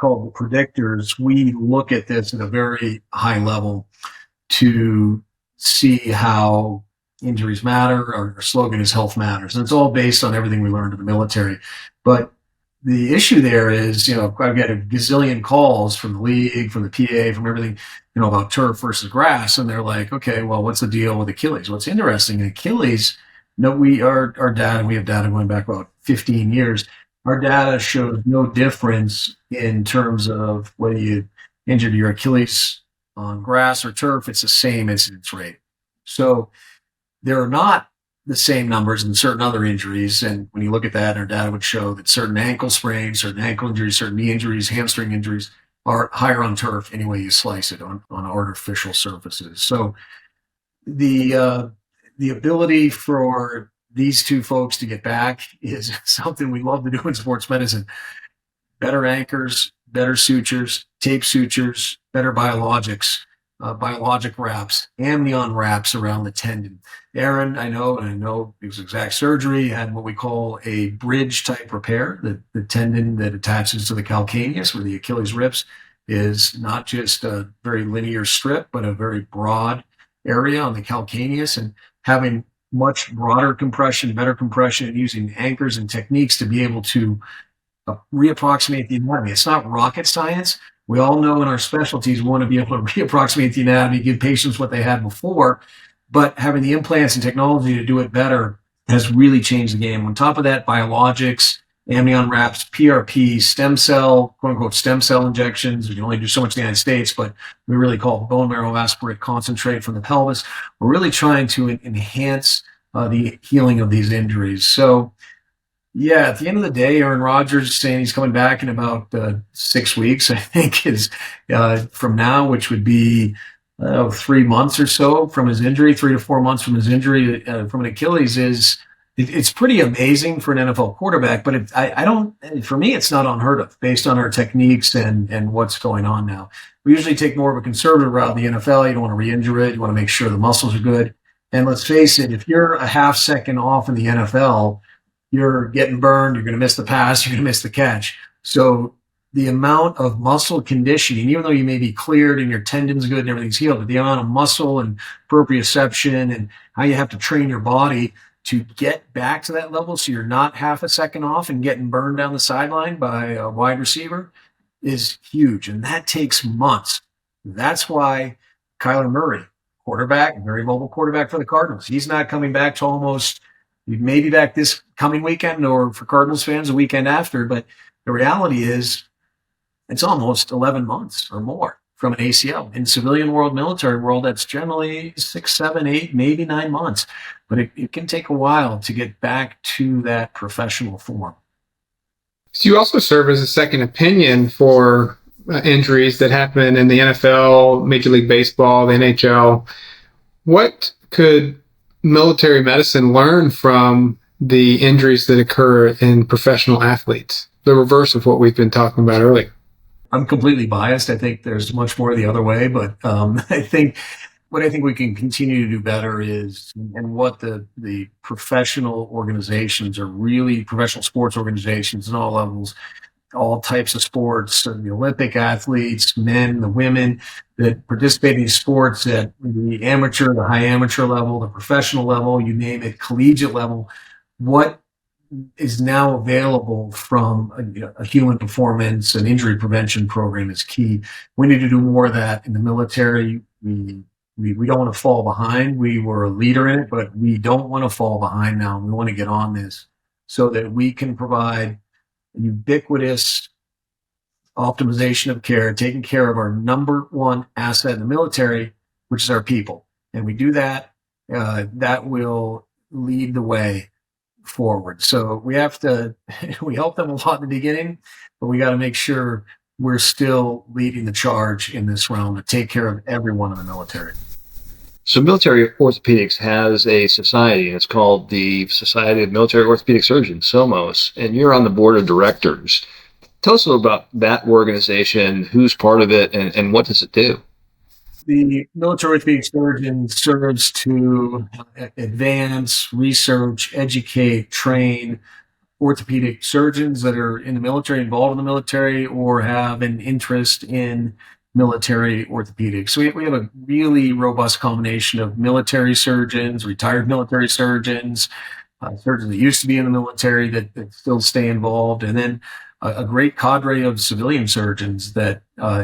A: called the Predictors, we look at this at a very high level to see how injuries matter. Our slogan is health matters. And it's all based on everything we learned in the military. But the issue there is, I've got a gazillion calls from the league, from the PA, from everything, about turf versus grass. And they're like, okay, well, what's the deal with Achilles? What's interesting in Achilles, our data, we have data going back about 15 years. Our data shows no difference in terms of whether you injured your Achilles on grass or turf. It's the same incidence rate. So there are not the same numbers in certain other injuries. And when you look at that, our data would show that certain ankle sprains, certain ankle injuries, certain knee injuries, hamstring injuries are higher on turf any way you slice it on artificial surfaces. So the ability for these two folks to get back is something we love to do in sports medicine. Better anchors, better sutures, tape sutures, better biologics, biologic wraps, amnion wraps around the tendon. Aaron, I know it was exact surgery, had what we call a bridge type repair. The tendon that attaches to the calcaneus, where the Achilles rips, is not just a very linear strip, but a very broad area on the calcaneus, and having much broader compression, better compression, and using anchors and techniques to be able to reapproximate the anatomy. It's not rocket science. We all know in our specialties, we want to be able to reapproximate the anatomy, give patients what they had before, but having the implants and technology to do it better has really changed the game. On top of that, biologics, amnion wraps, PRP, stem cell, quote unquote, stem cell injections. We can only do so much in the United States, but we really call it bone marrow aspirate concentrate from the pelvis. We're really trying to enhance the healing of these injuries. So, yeah, at the end of the day, Aaron Rodgers saying he's coming back in about 6 weeks, I think, is from now, which would be 3 months or so from his injury, 3 to 4 months from his injury from an Achilles it's pretty amazing for an NFL quarterback, but for me, it's not unheard of based on our techniques and what's going on now. We usually take more of a conservative route in the NFL. You don't want to re-injure it. You want to make sure the muscles are good. And let's face it, if you're a half second off in the NFL, you're getting burned, you're going to miss the pass, you're going to miss the catch. So the amount of muscle conditioning, even though you may be cleared and your tendon's good and everything's healed, but the amount of muscle and proprioception and how you have to train your body to get back to that level so you're not half a second off and getting burned down the sideline by a wide receiver is huge. And that takes months. That's why Kyler Murray, quarterback, very mobile quarterback for the Cardinals, he's not coming back to almost maybe back this coming weekend, or for Cardinals fans, the weekend after. But the reality is it's almost 11 months or more from an ACL. In civilian world, military world, that's generally 6, 7, 8, maybe 9 months. But it can take a while to get back to that professional form.
D: So you also serve as a second opinion for injuries that happen in the NFL, Major League Baseball, the NHL. What could military medicine learn from the injuries that occur in professional athletes? The reverse of what we've been talking about earlier.
A: I'm completely biased. I think there's much more the other way, but I think we can continue to do better is, and what the professional organizations are really, professional sports organizations in all levels, all types of sports, the Olympic athletes, men, the women that participate in these sports at the amateur, the high amateur level, the professional level, you name it, collegiate level, what is now available from a human performance and injury prevention program is key. We need to do more of that in the military. We we don't want to fall behind. We were a leader in it, but we don't want to fall behind now. We want to get on this so that we can provide ubiquitous optimization of care, taking care of our number one asset in the military, which is our people. And we do that, that will lead the way forward. So we have to, we help them a lot in the beginning, but we got to make sure we're still leading the charge in this realm to take care of everyone in the military.
E: So Military Orthopedics has a society, and it's called the Society of Military Orthopedic Surgeons, SOMOS, and you're on the board of directors. Tell us a little about that organization, who's part of it, and what does it do?
A: The military orthopedic surgeon serves to advance, research, educate, train orthopedic surgeons that are in the military, involved in the military, or have an interest in military orthopedics. So we have a really robust combination of military surgeons, retired military surgeons, surgeons that used to be in the military that still stay involved, and then a great cadre of civilian surgeons that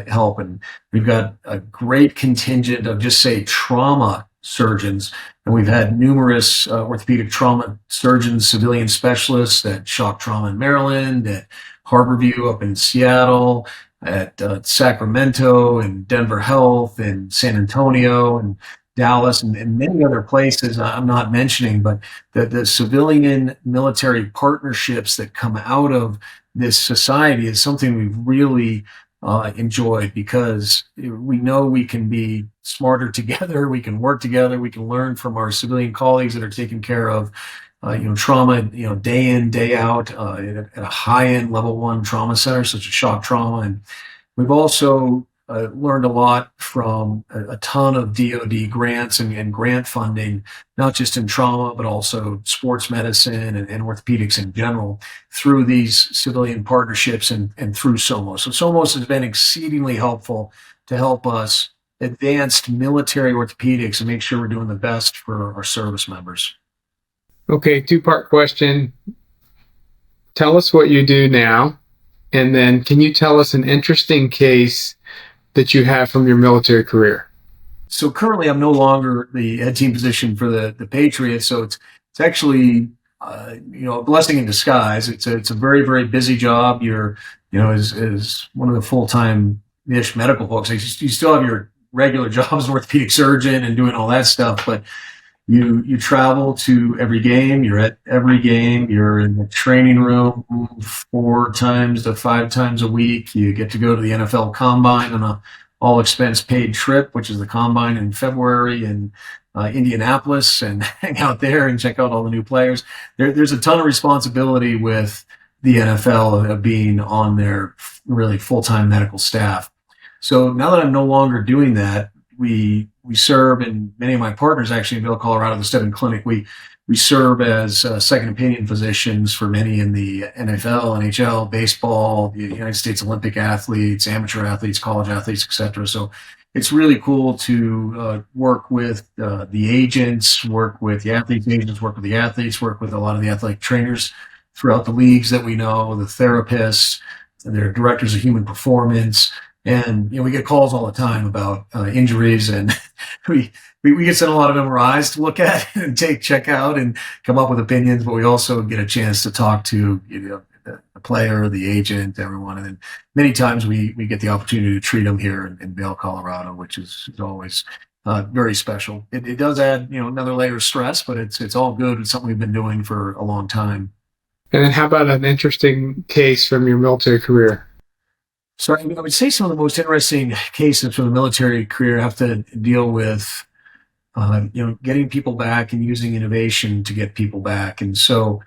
A: help. And we've got a great contingent of just say trauma surgeons. And we've had numerous orthopedic trauma surgeons, civilian specialists at Shock Trauma in Maryland, at Harborview up in Seattle, at Sacramento and Denver Health and San Antonio and Dallas and many other places I'm not mentioning, but the civilian military partnerships that come out of this society is something we've really enjoyed, because we know we can be smarter together, we can work together, we can learn from our civilian colleagues that are taking care of trauma, day in, day out, at a high-end level 1 trauma center such as Shock Trauma. And we've also learned a lot from a ton of DoD grants and grant funding, not just in trauma, but also sports medicine and orthopedics in general through these civilian partnerships and through SOMOS. So SOMOS has been exceedingly helpful to help us advance military orthopedics and make sure we're doing the best for our service members.
D: Okay, 2-part question. Tell us what you do now, and then can you tell us an interesting case that you have from your military career?
A: So currently I'm no longer the head team position for the Patriots. So it's actually, a blessing in disguise. It's a very, very busy job. You're, as one of the full-time-ish medical folks, you still have your regular job as an orthopedic surgeon and doing all that stuff, but you travel to every game, you're at every game, you're in the training room 4 times to 5 times a week. You get to go to the NFL Combine on a all expense paid trip, which is the Combine in February in Indianapolis, and hang out there and check out all the new players. There's a ton of responsibility with the NFL of being on their really full-time medical staff. So now that I'm no longer doing that, we serve, and many of my partners actually in Vail, Colorado, the Stebbin Clinic, we serve as second opinion physicians for many in the NFL, NHL, baseball, the United States Olympic athletes, amateur athletes, college athletes, etc. So it's really cool to work with the agents, work with the athletes' agents, work with the athletes, work with a lot of the athletic trainers throughout the leagues that we know, the therapists, their directors of human performance. And, we get calls all the time about injuries, and we get sent a lot of MRIs to look at and check out and come up with opinions, but we also get a chance to talk to, the player, the agent, everyone. And then many times we get the opportunity to treat them here in Vail, Colorado, which is always very special. It does add, another layer of stress, but it's all good. It's something we've been doing for a long time.
D: And then how about an interesting case from your military career?
A: So I would say some of the most interesting cases from the military career have to deal with, getting people back and using innovation to get people back. And so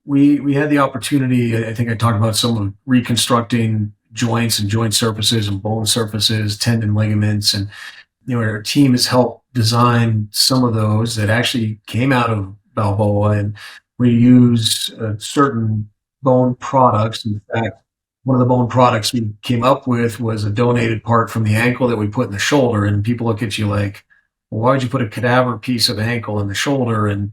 A: we had the opportunity, I think I talked about some of reconstructing joints and joint surfaces and bone surfaces, tendon ligaments. And, our team has helped design some of those that actually came out of Balboa, and we use certain bone products. In fact, one of the bone products we came up with was a donated part from the ankle that we put in the shoulder. And people look at you like, well, why would you put a cadaver piece of ankle in the shoulder? And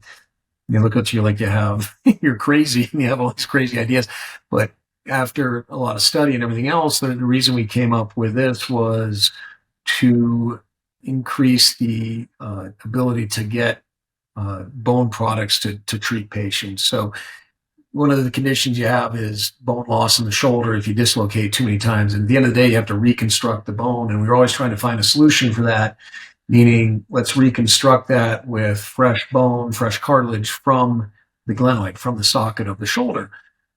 A: they look at you like you're crazy and you have all these crazy ideas. But after a lot of study and everything else, the reason we came up with this was to increase the ability to get bone products to treat patients. So one of the conditions you have is bone loss in the shoulder if you dislocate too many times. And at the end of the day, you have to reconstruct the bone. And we were always trying to find a solution for that, meaning let's reconstruct that with fresh bone, fresh cartilage from the glenoid, from the socket of the shoulder.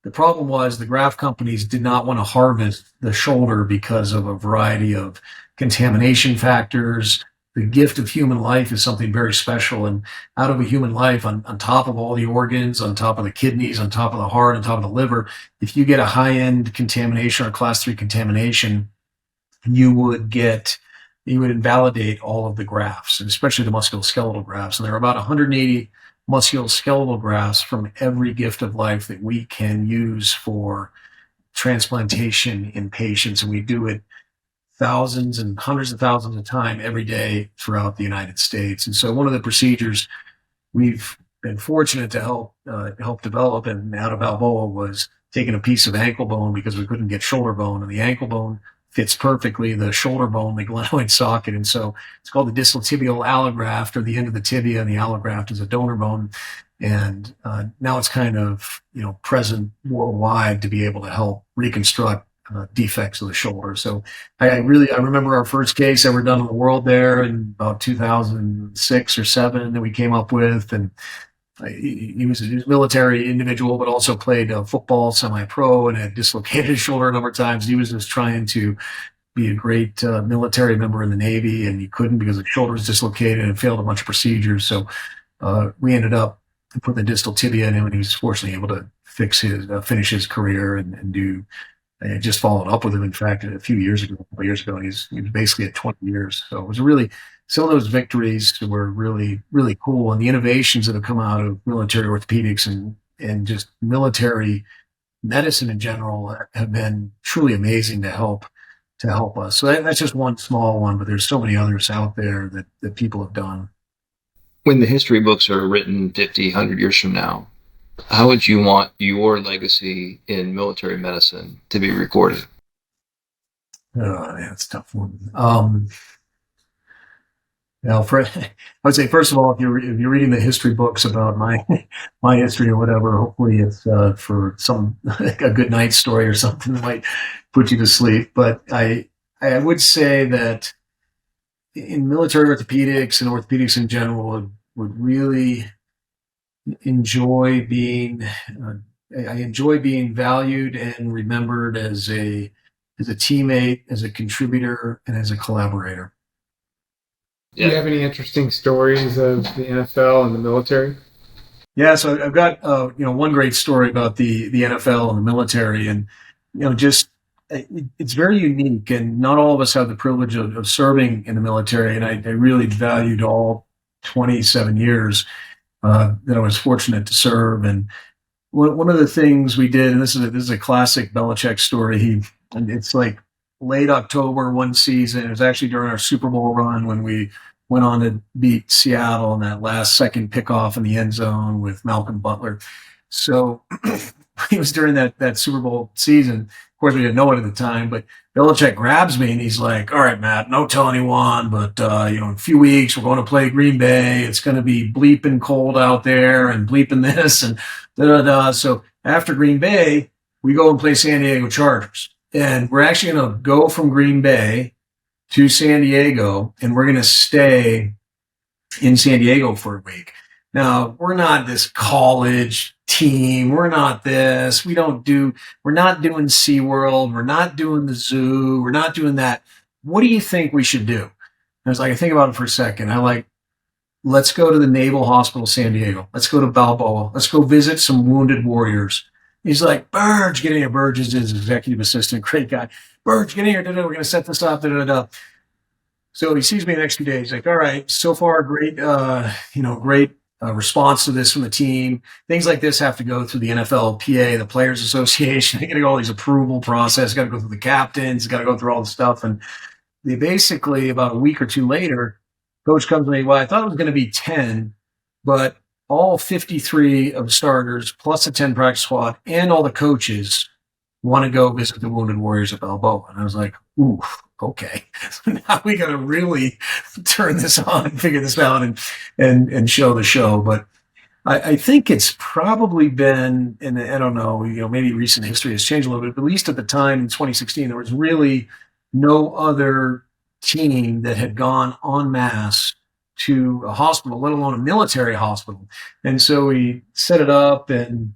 A: The problem was the graft companies did not want to harvest the shoulder because of a variety of contamination factors. The gift of human life is something very special. And out of a human life, on top of all the organs, on top of the kidneys, on top of the heart, on top of the liver, if you get a high-end contamination or class 3 contamination, you would invalidate all of the grafts, and especially the musculoskeletal grafts. And there are about 180 musculoskeletal grafts from every gift of life that we can use for transplantation in patients. And we do it thousands and hundreds of thousands of times every day throughout the United States. And so one of the procedures we've been fortunate to help develop and out of Balboa was taking a piece of ankle bone because we couldn't get shoulder bone, and the ankle bone fits perfectly the shoulder bone, the glenoid socket. And so it's called the distal tibial allograft, or the end of the tibia, and the allograft is a donor bone. And now it's kind of, present worldwide to be able to help reconstruct defects of the shoulder. So I remember our first case ever done in the world there in about 2006 or 7 that we came up with. And he was a military individual, but also played football semi-pro and had dislocated his shoulder a number of times. He was just trying to be a great military member in the Navy, and he couldn't because his shoulder was dislocated and failed a bunch of procedures. So we ended up putting the distal tibia in him, and he was fortunately able to finish his career and do. I just followed up with him, in fact, a couple years ago, and he was basically at 20 years. So it was some of those victories were really, really cool. And the innovations that have come out of military orthopedics and just military medicine in general have been truly amazing to help us. So that's just one small one, but there's so many others out there that people have done.
E: When the history books are written 50, 100 years from now, how would you want your legacy in military medicine to be recorded?
A: That's a tough one. I would say, first of all, if you're reading the history books about my history or whatever, hopefully it's for a good night story or something that might put you to sleep. But I would say that in military orthopedics and orthopedics in general, would really enjoy being valued and remembered as a teammate, as a contributor, and as a collaborator.
D: Do you have any interesting stories of the NFL and the military?
A: Yeah, so I've got one great story about the NFL and the military, and it's very unique, and not all of us have the privilege of serving in the military, and I really valued all 27 years that I was fortunate to serve. And one of the things we did, and this is a classic Belichick story. It's like late October one season. It was actually during our Super Bowl run when we went on to beat Seattle in that last second pickoff in the end zone with Malcolm Butler. So it was during that Super Bowl season. Of course, we didn't know it at the time, but Belichick grabs me and he's like, "All right, Matt, no tell anyone, but in a few weeks we're going to play Green Bay. It's going to be bleeping cold out there and bleeping this and da-da-da." So after Green Bay, we go and play San Diego Chargers. And we're actually going to go from Green Bay to San Diego, and we're going to stay in San Diego for a week. Now, we're not this college team. We're not this. We're not doing SeaWorld. We're not doing the zoo. We're not doing that. What do you think we should do? And I was like, I think about it for a second. Let's go to the Naval Hospital, San Diego. Let's go to Balboa. Let's go visit some wounded warriors. He's like, "Burge, get in here." Burge is his executive assistant, great guy. "Burge, get in here. We're going to set this up. So he sees me the next few days. He's like, "All right, so far, great, great response to this from the team. Things like this have to go through the NFLPA, the Players Association. They got to go all these approval process. Got to go through the captains. Got to go through all the stuff." And they basically, about a week or two later, coach comes to me. "Well, I thought it was going to be 10, but all 53 of the starters, plus the 10 practice squad, and all the coaches want to go visit the wounded warriors at Balboa." And I was like, "Ooh, okay, so now we got to really turn this on and figure this out and show the show. But I think it's probably been, and I don't know, maybe recent history has changed a little bit, but at least at the time in 2016, there was really no other team that had gone en masse to a hospital, let alone a military hospital. And so we set it up, and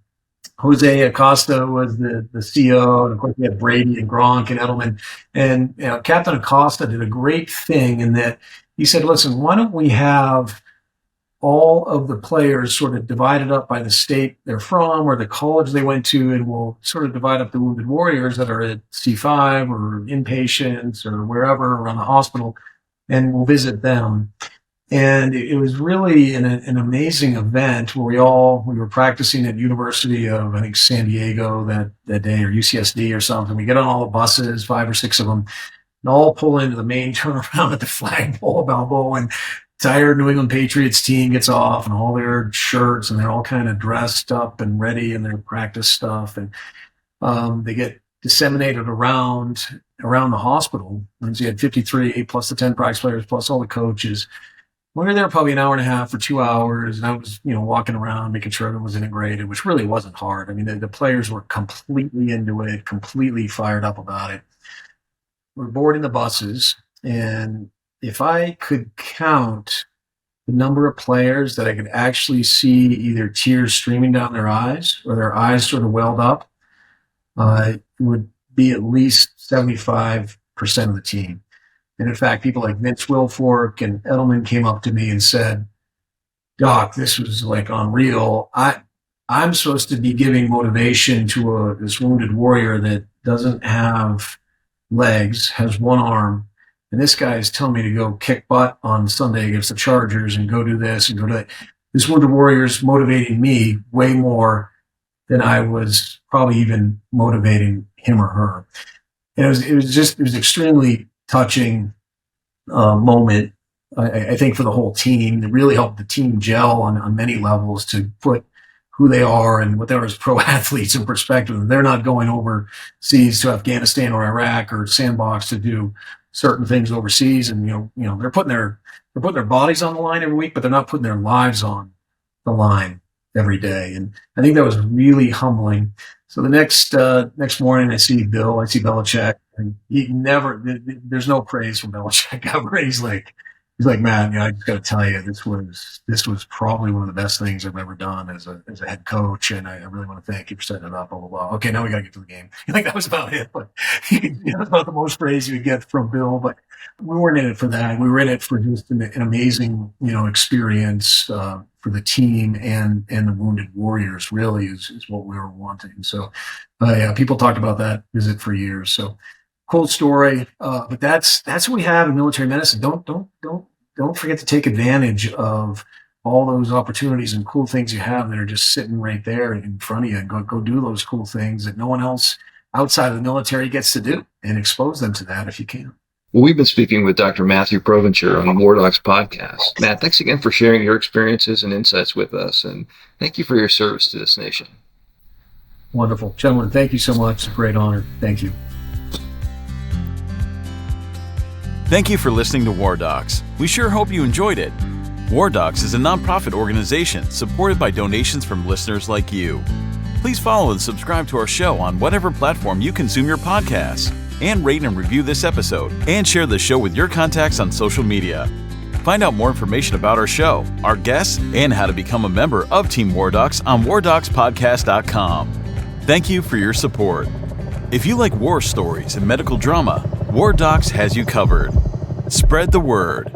A: Jose Acosta was the CEO, and of course we had Brady and Gronk and Edelman. And Captain Acosta did a great thing in that he said, listen, why don't we have all of the players sort of divided up by the state they're from or the college they went to, and we'll sort of divide up the wounded warriors that are at C5 or inpatients or wherever around the hospital, and we'll visit them. And it was really an amazing event where we were practicing at University of, I think, San Diego that day, or UCSD or something. We get on all the buses, 5 or 6 of them, and all pull into the main turnaround at the flagpole of Balboa, and entire New England Patriots team gets off and all their shirts, and they're all kind of dressed up and ready in their practice stuff. And they get disseminated around the hospital. And so you had 53 plus the 10 practice players plus all the coaches. We were there probably an hour and a half or 2 hours, and I was, walking around making sure everyone was integrated, which really wasn't hard. I mean, the players were completely into it, completely fired up about it. We're boarding the buses, and if I could count the number of players that I could actually see either tears streaming down their eyes or their eyes sort of welled up, it would be at least 75% of the team. And in fact, people like Vince Wilfork and Edelman came up to me and said, Doc, this was like unreal. I'm supposed to be giving motivation to this wounded warrior that doesn't have legs, has one arm. And this guy is telling me to go kick butt on Sunday against the Chargers and go do this and go do that. This wounded warrior is motivating me way more than I was probably even motivating him or her. And it was extremely touching moment, I think, for the whole team. It really helped the team gel on many levels to put who they are and what they are as pro athletes in perspective. They're not going overseas to Afghanistan or Iraq or Sandbox to do certain things overseas, and they're putting their bodies on the line every week, but they're not putting their lives on the line every day. And I think that was really humbling. So the next morning, I see Belichick, and there's no praise from Belichick ever. He's like, man, I just got to tell you, this was probably one of the best things I've ever done as a head coach, and I really want to thank you for setting it up. Blah blah blah. Okay, now we got to get to the game. I think that was about it, but that's about the most praise you would get from Bill. But we weren't in it for that. We were in it for just an amazing, experience for the team and the wounded warriors. Really is what we were wanting. So, people talked about that visit for years. So. Cool story, but that's what we have in military medicine. Don't forget to take advantage of all those opportunities and cool things you have that are just sitting right there in front of you. And go do those cool things that no one else outside of the military gets to do, and expose them to that if you can.
E: Well, we've been speaking with Dr. Matthew Provencher on the WarDocs podcast. Matt, thanks again for sharing your experiences and insights with us, and thank you for your service to this nation.
A: Wonderful. Gentlemen, thank you so much. It's a great honor. Thank you.
B: Thank you for listening to WarDocs. We sure hope you enjoyed it. WarDocs is a nonprofit organization supported by donations from listeners like you. Please follow and subscribe to our show on whatever platform you consume your podcasts, and rate and review this episode, and share the show with your contacts on social media. Find out more information about our show, our guests, and how to become a member of Team WarDocs on WarDocsPodcast.com. Thank you for your support. If you like war stories and medical drama, WarDocs has you covered. Spread the word.